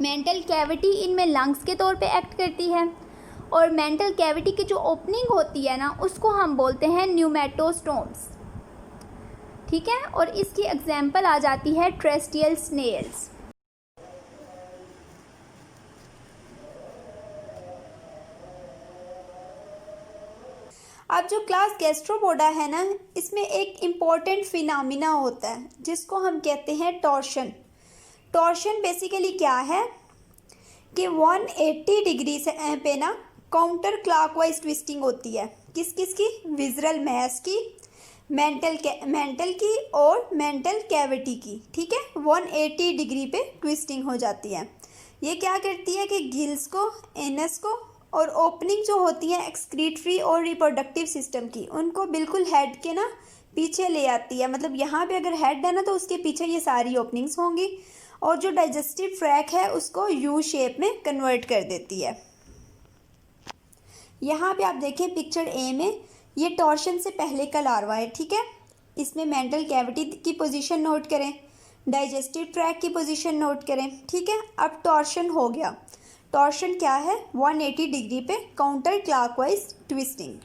[SPEAKER 1] मेंटल कैविटी इनमें लंग्स के तौर पे एक्ट करती है और मेंटल कैविटी की जो ओपनिंग होती है ना उसको हम बोलते हैं न्यूमेटोस्टोम्स, ठीक है। और इसकी एग्जाम्पल आ जाती है टेरेस्ट्रियल स्नेल्स। अब जो क्लास गैस्ट्रोपोडा है ना, इसमें एक इम्पॉर्टेंट फिनोमिना होता है जिसको हम कहते हैं टॉर्शन। टॉर्शन बेसिकली क्या है कि 180 डिग्री से पे ना काउंटर क्लॉकवाइज ट्विस्टिंग होती है। किस किस की? विज़रल मैस की, मेंटल की और मेंटल कैविटी की, ठीक है। 180 डिग्री पे ट्विस्टिंग हो जाती है। ये क्या करती है कि गिल्स को, एनस को और ओपनिंग जो होती है एक्सक्रीटरी और रिप्रोडक्टिव सिस्टम की, उनको बिल्कुल हेड के ना पीछे ले आती है। मतलब यहाँ पे अगर हेड है ना तो उसके पीछे ये सारी ओपनिंग्स होंगी और जो डाइजेस्टिव ट्रैक है उसको यू शेप में कन्वर्ट कर देती है। यहाँ पे आप देखें पिक्चर ए में, ये टॉर्शन से पहले का लार्वा है, ठीक है। इसमें मेंटल कैविटी की पोजीशन नोट करें, डाइजेस्टिव ट्रैक की पोजीशन नोट करें, ठीक है। अब टॉर्शन हो गया। टॉर्शन क्या है? 180 डिग्री पे काउंटर क्लॉकवाइज ट्विस्टिंग।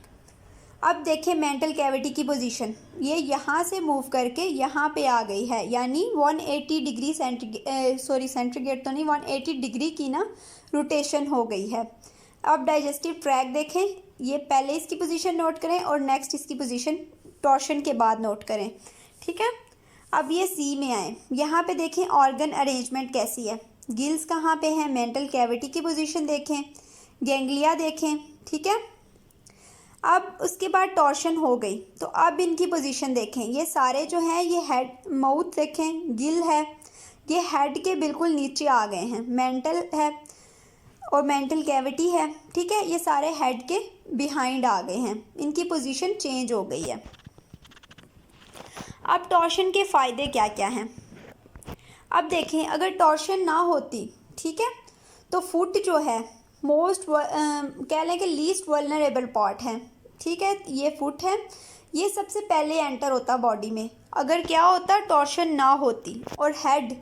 [SPEAKER 1] अब देखें मेंटल कैविटी की पोजीशन, ये यहाँ से मूव करके यहाँ पे आ गई है, यानी 180 डिग्री सेंटीग्रेड तो नहीं, 180 डिग्री की ना रोटेशन हो गई है। अब डाइजेस्टिव ट्रैक देखें, ये पहले इसकी पोजीशन नोट करें और नेक्स्ट इसकी पोजीशन टॉर्शन के बाद नोट करें, ठीक है। अब ये सी में आए, यहाँ पे देखें ऑर्गन अरेंजमेंट कैसी है। गिल्स कहाँ पे हैं? मेंटल कैविटी की पोजीशन देखें, गैंग्लिया देखें, ठीक है। अब उसके बाद टॉर्शन हो गई, तो अब इनकी पोजीशन देखें। ये सारे जो हैं ये हेड, माउथ देखें, गिल है, ये हेड के बिल्कुल नीचे आ गए हैं। मेंटल है और मेंटल कैविटी है, ठीक है, ये सारे हेड के बिहाइंड आ गए हैं, इनकी पोजीशन चेंज हो गई है। अब टॉर्शन के फ़ायदे क्या क्या हैं। अब देखें, अगर टॉर्शन ना होती, ठीक है, तो फुट जो है मोस्ट कह लें कि लीस्ट वल्नरेबल पार्ट है, ठीक है। ये फुट है, ये सबसे पहले एंटर होता बॉडी में अगर क्या होता टॉर्शन ना होती। और हेड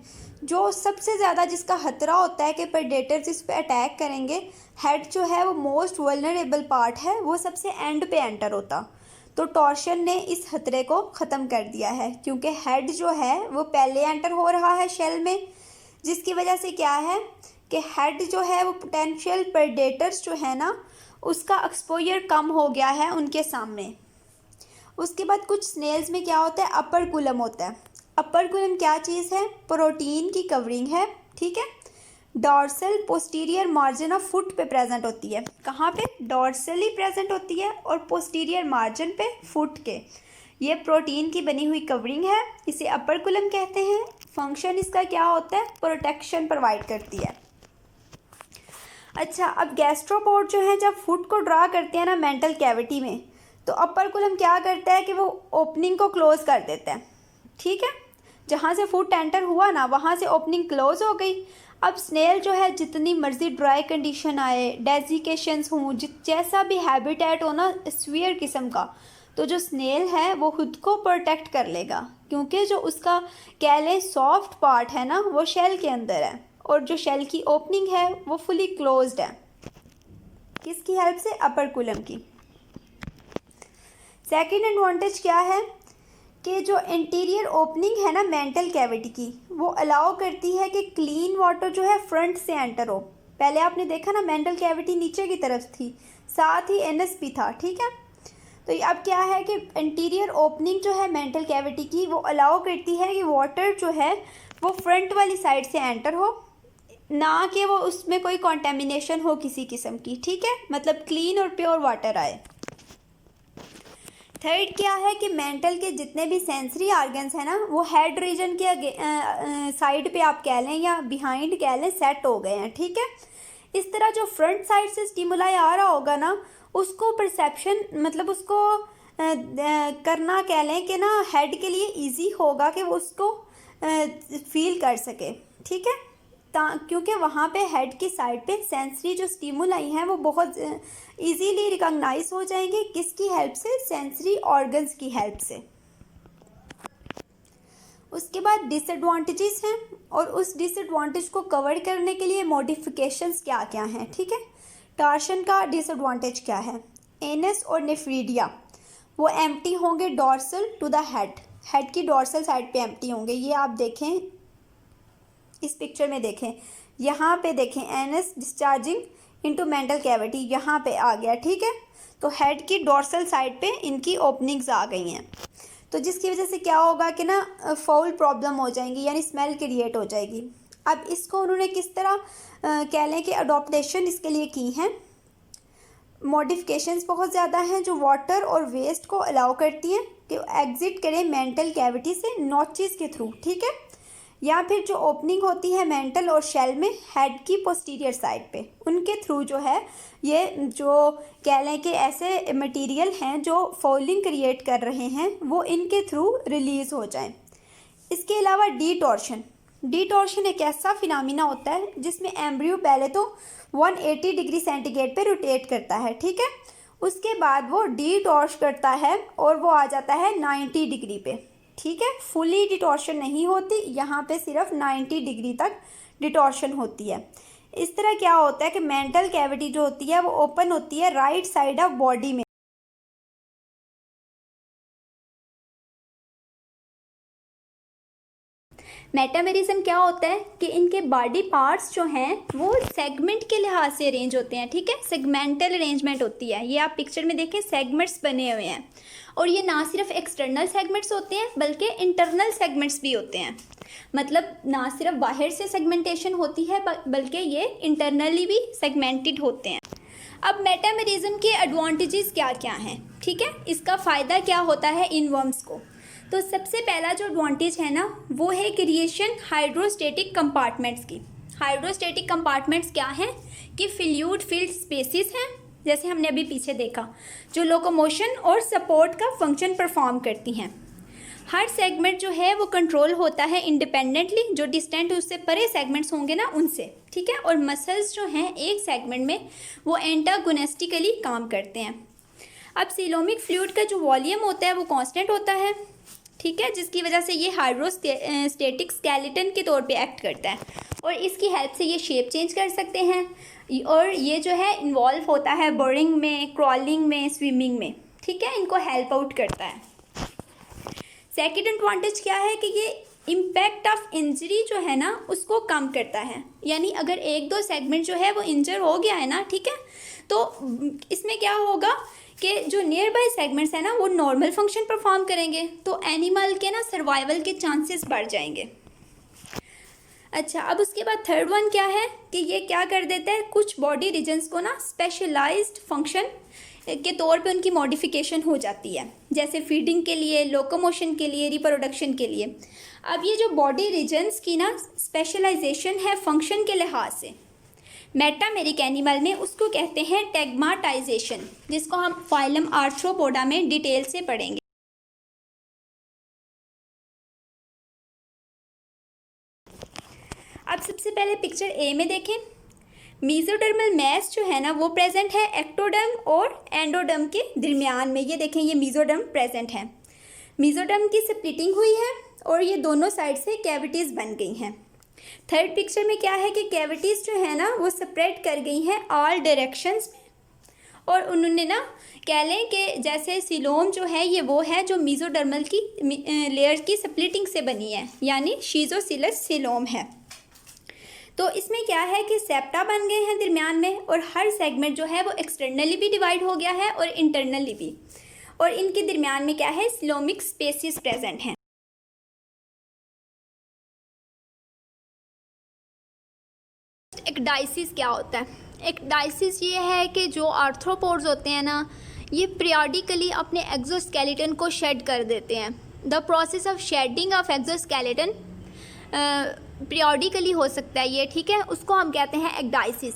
[SPEAKER 1] जो सबसे ज़्यादा जिसका खतरा होता है कि प्रेडेटर्स इस पर अटैक करेंगे, हेड जो है वो मोस्ट वल्नरेबल पार्ट है, वो सबसे एंड पे एंटर होता। तो टॉर्शन ने इस खतरे को ख़त्म कर दिया है, क्योंकि हेड जो है वो पहले एंटर हो रहा है शेल में, जिसकी वजह से क्या है कि हेड जो है वो पोटेंशियल प्रेडेटर्स जो है ना, उसका एक्सपोजर कम हो गया है उनके सामने। उसके बाद कुछ स्नेल्स में क्या होता है, अपर कुलम होता है। अपर कुलम क्या चीज़ है, प्रोटीन की कवरिंग है, ठीक है। Dorsal posterior margin of foot पे प्रेजेंट होती है। कहाँ पे, डॉर्सली प्रेजेंट होती है और पोस्टीरियर मार्जिन पे फुट के। ये प्रोटीन की बनी हुई कवरिंग है, इसे अपर कुलम कहते हैं। फंक्शन इसका क्या होता है, प्रोटेक्शन प्रोवाइड करती है। अच्छा, अब गैस्ट्रोपोड जो है जब फुट को ड्रा करते हैं ना मेंटल कैविटी में, तो अपर कुलम क्या करता है कि वो ओपनिंग को क्लोज कर देता है, ठीक है। जहाँ से फुट एंटर हुआ ना, वहाँ से ओपनिंग क्लोज हो गई। अब स्नेल जो है जितनी मर्जी ड्राई कंडीशन आए, डेजिकेशंस हों, जैसा भी हैबिटेट हो ना स्फीयर किस्म का, तो जो स्नेल है वो खुद को प्रोटेक्ट कर लेगा, क्योंकि जो उसका कह लें सॉफ्ट पार्ट है ना वो शेल के अंदर है, और जो शेल की ओपनिंग है वो फुली क्लोज्ड है। किसकी हेल्प से, अपर कुलम की। सेकेंड एडवांटेज क्या है कि जो इंटीरियर ओपनिंग है ना मेंटल कैविटी की, वो अलाउ करती है कि क्लीन वाटर जो है फ्रंट से एंटर हो। पहले आपने देखा ना मेंटल कैविटी नीचे की तरफ थी, साथ ही एनएस भी था, ठीक है। तो अब क्या है कि इंटीरियर ओपनिंग जो है मेंटल कैविटी की, वो अलाउ करती है कि वाटर जो है वो फ्रंट वाली साइड से एंटर हो, ना कि वो उसमें कोई कॉन्टेमिनेशन हो किसी किस्म की, ठीक है, मतलब क्लीन और प्योर वाटर आए। थर्ड क्या है कि मेंटल के जितने भी सेंसरी ऑर्गन्स हैं ना, वो हेड रीजन के साइड पे आप कह लें या बिहाइंड कह लें सेट हो गए हैं, ठीक है। इस तरह जो फ्रंट साइड से स्टिमुलाई आ रहा होगा ना, उसको परसेप्शन मतलब उसको करना कह लें कि ना हेड के लिए इजी होगा कि वो उसको फील कर सके, ठीक है। क्योंकि वहाँ पे हेड की साइड पे सेंसरी जो स्टिमुलाई हैं वो बहुत इजीली रिकॉग्नाइज हो जाएंगे। किसकी हेल्प से, सेंसरी ऑर्गन्स की हेल्प से। उसके बाद डिसएडवांटेजेस हैं, और उस डिसएडवांटेज को कवर करने के लिए मॉडिफिकेशंस क्या क्या हैं, ठीक है। टॉर्शन का डिसएडवांटेज क्या है, एनस और नेफ्रीडिया वो एम्प्टी होंगे डॉर्सल टू द हेड की डॉर्सल साइड पे एम्प्टी होंगे। ये आप देखें इस पिक्चर में, देखें यहाँ पे, देखें anus discharging into mantle cavity यहाँ पे आ गया, ठीक है। तो हेड की डॉर्सल साइड पे इनकी ओपनिंग्स आ गई हैं, तो जिसकी वजह से क्या होगा कि ना फाउल प्रॉब्लम हो जाएंगी, यानी स्मेल क्रिएट हो जाएगी। अब इसको उन्होंने किस तरह कह लें कि अडॉप्टेशन इसके लिए की हैं, मॉडिफिकेशंस बहुत ज़्यादा हैं जो वाटर और वेस्ट को अलाउ करती हैं कि एग्जिट करें मेंटल कैविटी से नॉचेस के थ्रू, ठीक है। या फिर जो ओपनिंग होती है मेंटल और शेल में हेड की पोस्टीरियर साइड पे, उनके थ्रू जो है ये जो कह लें कि ऐसे मटेरियल हैं जो फॉलिंग क्रिएट कर रहे हैं वो इनके थ्रू रिलीज़ हो जाएं। इसके अलावा डीटॉर्शन एक ऐसा फिनोमिना होता है जिसमें एम्ब्रियो पहले तो 180 डिग्री सेंटीग्रेड पे रोटेट करता है, ठीक है। उसके बाद वो डीटॉर्श करता है और वो आ जाता है 90 डिग्री पे, ठीक है। फुली डिटॉर्शन नहीं होती, यहाँ पे सिर्फ 90 डिग्री तक डिटॉर्शन होती है। इस तरह क्या होता है कि मेंटल कैविटी जो होती है वो ओपन होती है राइट साइड ऑफ बॉडी में। मेटामेरिज्म क्या होता है कि इनके बॉडी पार्ट्स जो हैं वो सेगमेंट के लिहाज से अरेंज होते हैं, ठीक है। सेगमेंटल अरेंजमेंट होती है, ये आप पिक्चर में देखें सेगमेंट्स बने हुए हैं, और ये ना सिर्फ एक्सटर्नल सेगमेंट्स होते हैं बल्कि इंटरनल सेगमेंट्स भी होते हैं। मतलब ना सिर्फ बाहर से सेगमेंटेशन होती है बल्कि ये इंटरनली भी सेगमेंटेड होते हैं। अब मेटामेरिज्म के एडवांटेजेस क्या क्या हैं, ठीक है, इसका फ़ायदा क्या होता है इन वर्म्स को। तो सबसे पहला जो एडवांटेज है ना वो है क्रिएशन हाइड्रोस्टेटिक कंपार्टमेंट्स की। हाइड्रोस्टेटिक कंपार्टमेंट्स क्या हैं कि फ्लूइड फिल्ड स्पेसिस हैं, जैसे हमने अभी पीछे देखा, जो लोकोमोशन और सपोर्ट का फंक्शन परफॉर्म करती हैं। हर सेगमेंट जो है वो कंट्रोल होता है इंडिपेंडेंटली, जो डिस्टेंट उससे परे सेगमेंट्स होंगे ना उनसे, ठीक है। और मसल्स जो हैं एक सेगमेंट में वो एंटागोनिस्टिकली काम करते हैं। अब सीलोमिक फ्लूइड का जो वॉल्यूम होता है वो कांस्टेंट होता है, ठीक है, जिसकी वजह से ये हाइड्रोस्टेटिक स्केलेटन के तौर पे एक्ट करता है और इसकी हेल्प से ये शेप चेंज कर सकते हैं और ये जो है इन्वॉल्व होता है बोरिंग में, क्रॉलिंग में, स्विमिंग में, ठीक है, इनको हेल्प आउट करता है। सेकेंड एडवांटेज क्या है कि ये इम्पैक्ट ऑफ इंजरी जो है ना उसको कम करता है, यानी अगर एक दो सेगमेंट जो है वो इंजर हो गया है ना, ठीक है, तो इसमें क्या होगा कि जो नियर बाय सेगमेंट्स है ना वो नॉर्मल फंक्शन परफॉर्म करेंगे, तो एनिमल के ना सर्वाइवल के चांसेस बढ़ जाएंगे। अच्छा, अब उसके बाद थर्ड वन क्या है कि ये क्या कर देता है, कुछ बॉडी रीजन्स को ना स्पेशलाइज्ड फंक्शन के तौर पे उनकी मॉडिफिकेशन हो जाती है, जैसे फीडिंग के लिए, लोकोमोशन के लिए, रिप्रोडक्शन के लिए। अब ये जो बॉडी रीजन्स की ना स्पेशलाइजेशन है फंक्शन के लिहाज से मेटामेरिक एनिमल में, उसको कहते हैं टेग्माटाइजेशन, जिसको हम फाइलम आर्थ्रोपोडा में डिटेल से पढ़ेंगे। अब सबसे पहले पिक्चर ए में देखें, मीजोडर्मल मैस जो है ना वो प्रेजेंट है एक्टोडर्म और एंडोडर्म के दरमियान में। ये देखें, ये मीजोडर्म प्रेजेंट है, मीजोडर्म की स्प्लिटिंग हुई है और ये दोनों साइड से कैविटीज़ बन गई हैं। थर्ड पिक्चर में क्या है कि कैविटीज़ जो है ना वो स्प्रेड कर गई हैं ऑल डायरेक्शंस में, और उन्होंने ना कह लें कि जैसे सिलोम जो है ये वो है जो मीजोडर्मल की लेयर की स्प्लिटिंग से बनी है, यानी शीजोसिलस सिलोम है। तो इसमें क्या है कि सेप्टा बन गए हैं दरमियान में, और हर सेगमेंट जो है वो एक्सटर्नली भी डिवाइड हो गया है और इंटरनली भी, और इनके दरमियान में क्या है, सिलोमिक स्पेसिस प्रेजेंट हैं। एक्डाइसिस क्या होता है? एक्डाइसिस ये है कि जो आर्थ्रोपोड्स होते हैं ना ये पीरियडिकली अपने एक्सोस्केलेटन को शेड कर देते हैं। The process of shedding of exoskeleton periodically हो सकता है ये, ठीक है, उसको हम कहते हैं एक्डाइसिस।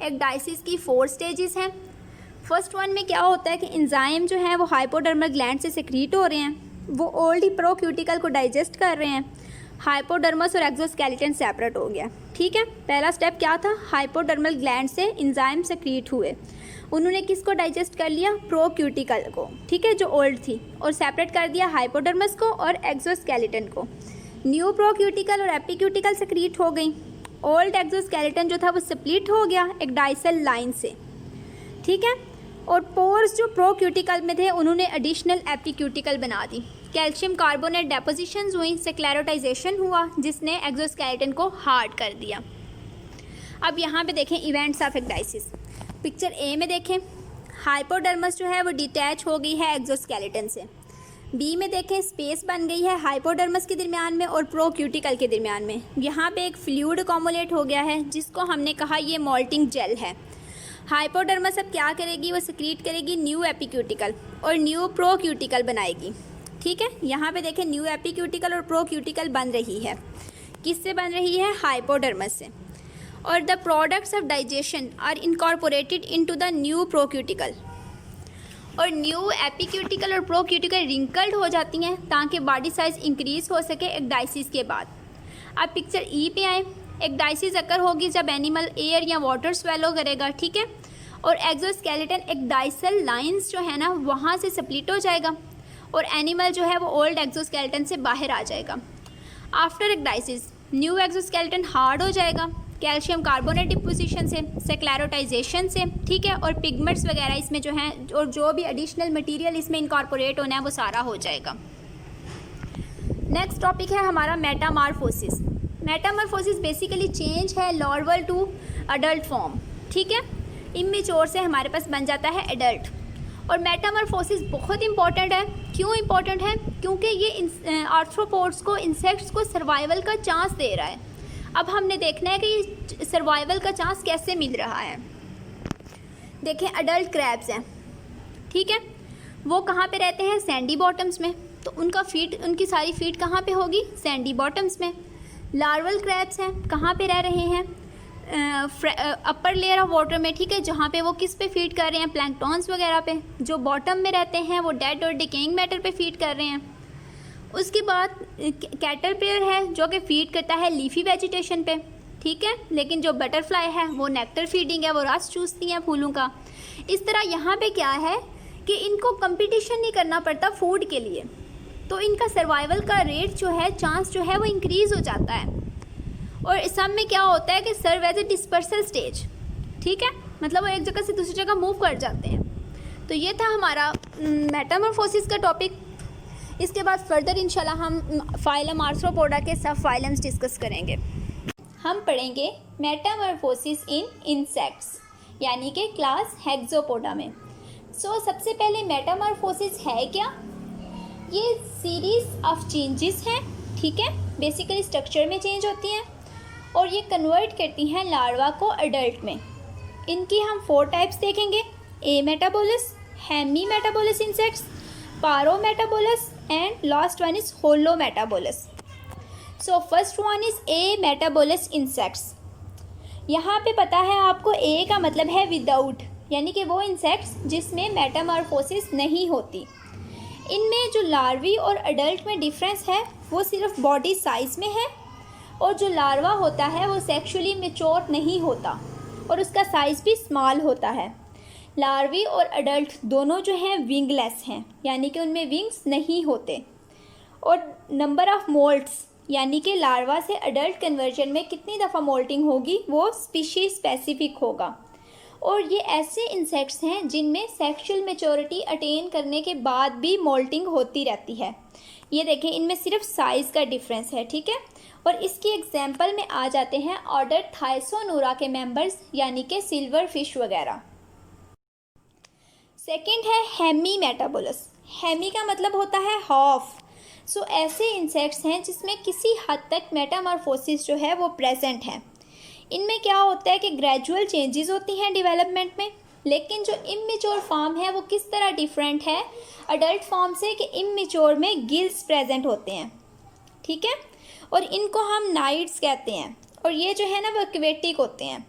[SPEAKER 1] एक्डाइसिस की 4 स्टेजेस हैं। फर्स्ट वन में क्या होता है कि एंजाइम जो है वो हाइपोडर्मल ग्लैंड से सिक्रीट हो रहे हैं, वो ओल्ड प्रोक्यूटिकल को डाइजेस्ट कर रहे हैं, हाइपोडर्मस और एक्सोस्केलेटन सेपरेट हो गया, ठीक है। पहला स्टेप क्या था, हाइपोडर्मल ग्लैंड से एंजाइम सिक्रीट हुए, उन्होंने किसको डाइजेस्ट कर लिया, प्रोक्यूटिकल को, ठीक है, जो ओल्ड थी, और सेपरेट कर दिया हाइपोडर्मस को और एक्सोस्केलेटन को। न्यू प्रोक्यूटिकल और एपिक्यूटिकल सिक्रीट हो गई, ओल्ड एक्सोस्केलेटन जो था वो स्प्लिट हो गया एक डाइसल लाइन से, ठीक है, और पोर्स जो प्रोक्यूटिकल में थे उन्होंने एडिशनल एपिक्यूटिकल बना दी, कैल्शियम कार्बोनेट डेपोजिशंस हुई, सेक्लेरोटाइजेशन हुआ जिसने एक्सोस्केलेटन को हार्ड कर दिया। अब यहाँ पे देखें इवेंट्स ऑफ एक्डाइसिस। पिक्चर ए में देखें, हाइपोडर्मस जो है वो डिटैच हो गई है एक्सोस्केलेटन से। बी में देखें, स्पेस बन गई है हाइपोडर्मस के दरमियान में और प्रोक्यूटिकल के दरमियान में। यहाँ पे एक फ्लूइड अकोमुलेट हो गया है जिसको हमने कहा ये मोल्टिंग जेल है। हाइपोडर्मस अब क्या करेगी, वो सिक्रीट करेगी न्यू एपिक्यूटिकल और न्यू प्रोक्यूटिकल बनाएगी, ठीक है। यहाँ पे देखें न्यू एपिक्यूटिकल और प्रोक्यूटिकल बन रही है, किससे बन रही है, हाइपोडर्मस से। और the products of digestion are incorporated into the new procuticle, और न्यू एपिक्यूटिकल और प्रोक्यूटिकल रिंकल्ड हो जाती हैं ताकि बॉडी साइज इंक्रीज हो सके एक्डाइसिस के बाद। अब पिक्चर ई पे आए, एक्डाइसिस अकर होगी जब एनिमल एयर या वाटर स्वेलो करेगा, ठीक है, और एक्सोस्केलेटन एक्डाइसल लाइंस जो है ना वहाँ से स्प्लिट हो जाएगा और एनिमल जो है वो ओल्ड एक्सोस्केलेटन से बाहर आ जाएगा। After ecdysis new exoskeleton hard हो जाएगा कैल्शियम कार्बोनेट डिपोजिशन से, सेक्लेरोटाइजेशन से, ठीक है, और पिगमेंट्स वगैरह इसमें जो हैं और जो भी एडिशनल मटेरियल इसमें इनकॉर्पोरेट होना है वो सारा हो जाएगा। नेक्स्ट टॉपिक है हमारा मेटामॉर्फोसिस। मेटामॉर्फोसिस बेसिकली चेंज है लार्वल टू अडल्ट फॉर्म, ठीक है, इमेच्योर से हमारे पास बन जाता है एडल्ट। और मेटामॉर्फोसिस बहुत इंपॉर्टेंट है। क्यों इंपॉर्टेंट है, क्योंकि ये आर्थ्रोपोड्स को, इंसेक्ट्स को सर्वाइवल का चांस दे रहा है। अब हमने देखना है कि ये सर्वाइवल का चांस कैसे मिल रहा है। देखें अडल्ट क्रैब्स हैं, ठीक है, वो कहाँ पे रहते हैं? सैंडी बॉटम्स में। तो उनकी सारी फीड कहाँ पे होगी? सैंडी बॉटम्स में। लार्वल क्रैब्स हैं, कहाँ पे रह रहे हैं? अपर लेयर ऑफ वाटर में, ठीक है, जहाँ पे वो किस पे फीड कर रहे हैं? प्लैंक्टॉन्स वगैरह पे। जो बॉटम में रहते हैं वो डेड और डिकेइंग मैटर पे फीड कर रहे हैं। उसके बाद कैटरपिलर है जो कि फीड करता है लीफी वेजिटेशन पे, ठीक है, लेकिन जो बटरफ्लाई है वो नेक्टर फीडिंग है, वो रस चूसती हैं फूलों का। इस तरह यहाँ पे क्या है कि इनको कंपटीशन नहीं करना पड़ता फूड के लिए, तो इनका सर्वाइवल का रेट जो है, चांस जो है वो इंक्रीज़ हो जाता है। और इस सब में क्या होता है कि serve as a dispersal stage, ठीक है, मतलब वो एक जगह से दूसरी जगह मूव कर जाते हैं। तो ये था हमारा मेटामॉर्फोसिस का टॉपिक। इसके बाद फर्दर इंशाल्लाह हम फाइलम आर्थ्रोपोडा के सब फाइलम्स डिस्कस करेंगे। हम पढ़ेंगे मेटामॉर्फोसिस इन इंसेक्ट्स, यानी कि क्लास हेक्सोपोडा में। सबसे पहले मेटामॉर्फोसिस है क्या? ये सीरीज ऑफ चेंजेस हैं, ठीक है, बेसिकली स्ट्रक्चर में चेंज होती हैं और ये कन्वर्ट करती हैं लार्वा को अडल्ट में। इनकी हम 4 टाइप्स देखेंगे: ametabolous, hemimetabolous insects, paurometabolous and last one is holometabolous. First one is ametabolous insects. यहाँ पे पता है आपको, ए का मतलब है विदाउट, यानी कि वो इंसेक्ट्स जिसमें मेटामॉर्फोसिस नहीं होती। इनमें जो लार्वी और अडल्ट में डिफरेंस है वो सिर्फ बॉडी साइज़ में है, और जो लार्वा होता है वो सेक्सुअली मैच्योर नहीं होता और उसका साइज़ भी स्मॉल होता है। लार्वी और अडल्ट दोनों जो हैं विंगलेस हैं, यानी कि उनमें विंग्स नहीं होते। और नंबर ऑफ मोल्ट्स, यानी कि लार्वा से अडल्ट कन्वर्जन में कितनी दफ़ा मोल्टिंग होगी वो स्पीशीज स्पेसिफिक होगा। और ये ऐसे इंसेक्ट्स हैं जिनमें सेक्सुअल मैच्योरिटी अटेन करने के बाद भी मोल्टिंग होती रहती है। ये देखें, इनमें सिर्फ साइज़ का डिफरेंस है, ठीक है। और इसकी एग्जांपल में आ जाते हैं ऑर्डर थाइसोनूरा के मेंबर्स, यानी कि सिल्वर फिश वगैरह। सेकंड है हेमी मेटाबोलस। हेमी का मतलब होता है हाफ। ऐसे इंसेक्ट्स हैं जिसमें किसी हद तक मेटामॉर्फोसिस जो है वो प्रेजेंट है। इनमें क्या होता है कि ग्रेजुअल चेंजेस होती हैं डेवलपमेंट में, लेकिन जो इमेच्योर फॉर्म है वो किस तरह डिफरेंट है अडल्ट फॉर्म से कि इमेच्योर में गिल्स प्रेजेंट होते हैं, ठीक है, और इनको हम नाइट्स कहते हैं। और ये जो है ना वो एक्वेटिक होते हैं।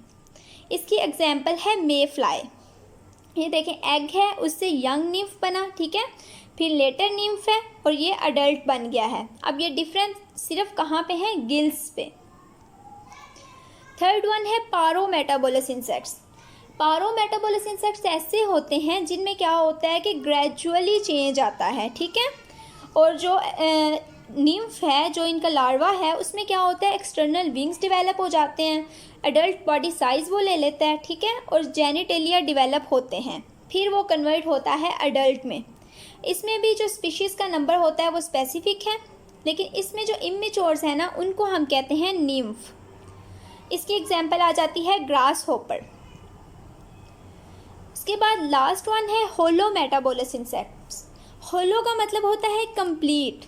[SPEAKER 1] इसकी एग्जांपल है मे फ्लाई। ये देखें, एग है, उससे यंग निम्फ बना, ठीक है, फिर लेटर निम्फ है और ये अडल्ट बन गया है। अब ये डिफरेंस सिर्फ कहाँ पे है? गिल्स पे। थर्ड वन है पारो मेटाबोलस इंसेक्ट्स। पारो मेटाबोलस इंसेक्ट्स ऐसे होते हैं जिनमें क्या होता है कि ग्रेजुअली चेंज आता है, ठीक है, और जो निम्फ है, जो इनका लार्वा है, उसमें क्या होता है एक्सटर्नल विंग्स डेवलप हो जाते हैं, अडल्ट बॉडी साइज़ वो ले लेता है, ठीक है, और जेनिटेलिया डेवलप होते हैं, फिर वो कन्वर्ट होता है अडल्ट में। इसमें भी जो स्पीशीज़ का नंबर होता है वो स्पेसिफिक है, लेकिन इसमें जो इमेच्योर्स हैं ना उनको हम कहते हैं निम्फ। इसकी एग्जांपल आ जाती है ग्रास होपर। उसके बाद लास्ट वन है होलो मेटाबोलस इंसेक्ट्स। होलो का मतलब होता है कंप्लीट,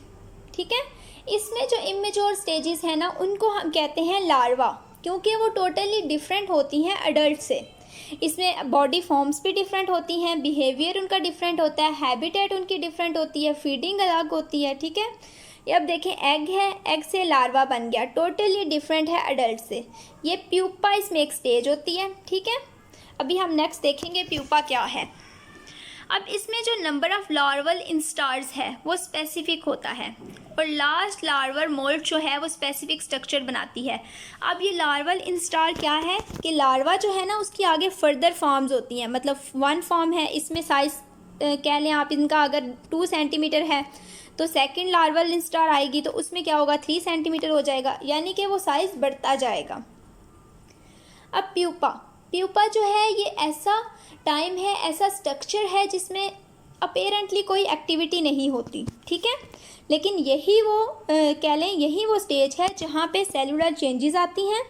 [SPEAKER 1] ठीक है। इसमें जो इमेच्योर स्टेजेस हैं ना उनको हम कहते हैं लार्वा, क्योंकि वो टोटली डिफरेंट होती हैं अडल्ट से। इसमें बॉडी फॉर्म्स भी डिफरेंट होती हैं, बिहेवियर उनका डिफरेंट होता है, हैबिटेट उनकी डिफरेंट होती है, फीडिंग अलग होती है, ठीक है। ये अब देखें, एग है, एग से लार्वा बन गया, टोटली डिफरेंट है अडल्ट से। ये प्यूपा इसमें एक स्टेज होती है, ठीक है। अभी हम नेक्स्ट देखेंगे प्यूपा क्या है। अब इसमें जो नंबर ऑफ लार्वल इंस्टार्स है वो स्पेसिफिक होता है, और लास्ट लार्वर मोल्ट जो है वो स्पेसिफिक स्ट्रक्चर बनाती है। अब ये लार्वल इंस्टार क्या है कि लार्वा जो है ना उसकी आगे फर्दर फॉर्म्स होती हैं, मतलब 1 फॉर्म है, इसमें साइज़ कह लें आप इनका अगर 2 सेंटीमीटर है तो सेकंड लार्वल इंस्टार आएगी तो उसमें क्या होगा 3 सेंटीमीटर हो जाएगा, यानी कि वो साइज़ बढ़ता जाएगा। अब प्यूपा जो है ये ऐसा टाइम है, ऐसा स्ट्रक्चर है जिसमें अपेरेंटली कोई एक्टिविटी नहीं होती, ठीक है, लेकिन यही वो कह लें यही वो स्टेज है जहाँ पे सेलुलर चेंजेस आती हैं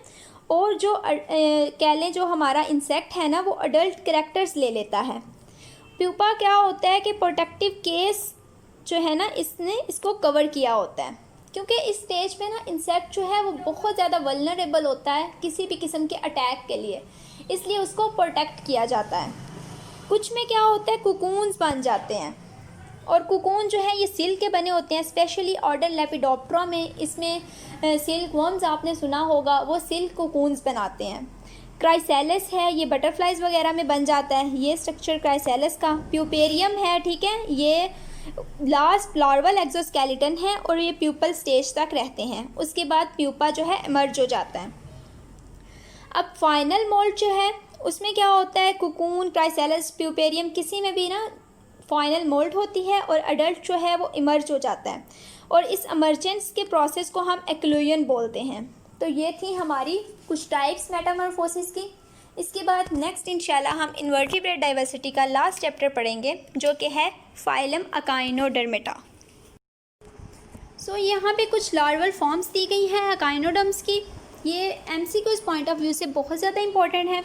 [SPEAKER 1] और जो कह लें जो हमारा इंसेक्ट है ना वो अडल्ट कैरेक्टर्स ले लेता है। प्यूपा क्या होता है कि प्रोटेक्टिव केस जो है ना इसने इसको कवर किया होता है, क्योंकि इस स्टेज पे ना इंसेक्ट जो है वो बहुत ज़्यादा वल्नरेबल होता है किसी भी किस्म के अटैक के लिए, इसलिए उसको प्रोटेक्ट किया जाता है। कुछ में क्या होता है, कुकून्स बन जाते हैं, और कुकून जो है ये सिल्क के बने होते हैं। स्पेशली ऑर्डर लेपिडोप्टेरा में इसमें सिल्क वर्म्स आपने सुना होगा, वो सिल्क कुकून्स बनाते हैं। क्राइसेलिस है, ये बटरफ्लाइज वगैरह में बन जाता है, ये स्ट्रक्चर क्राइसेलिस का। प्यूपेरियम है, ठीक है, ये लास्ट लार्वल एक्सोस्केलेटन है और ये प्यूपल स्टेज तक रहते हैं। उसके बाद प्यूपा जो है इमर्ज हो जाता है। अब फाइनल मोल्ड जो है उसमें क्या होता है, कुकून, क्राइसेलिस, प्यूपेरियम, किसी में भी ना फाइनल मोल्ड होती है और अडल्ट जो है वो इमर्ज हो जाता है, और इस इमर्जेंस के प्रोसेस को हम एक्लूजन बोलते हैं। तो ये थी हमारी कुछ टाइप्स मेटामॉर्फोसिस की। इसके बाद नेक्स्ट इंशाल्लाह हम इन्वर्टिब्रेट डाइवर्सिटी का लास्ट चैप्टर पढ़ेंगे, जो कि है फाइलम अकाइनोडर्मेटा। सो यहाँ पे कुछ लार्वल फॉर्म्स दी गई हैं अकाइनोडर्म्स की। ये एमसीक्यूज़ पॉइंट ऑफ व्यू से बहुत ज़्यादा इंपॉर्टेंट है,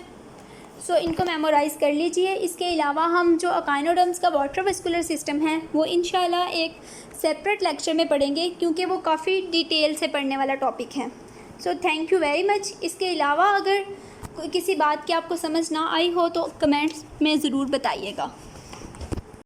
[SPEAKER 1] सो इनको मेमोराइज़ कर लीजिए। इसके अलावा हम जो अकाइनोडर्म्स का वाटरवेस्कुलर सिस्टम है वो इंशाल्लाह एक सेपरेट लेक्चर में पढ़ेंगे, क्योंकि वो काफ़ी डिटेल से पढ़ने वाला टॉपिक है। So thank you very much. इसके अलावा अगर किसी बात की आपको समझ ना आई हो तो कमेंट्स में ज़रूर बताइएगा।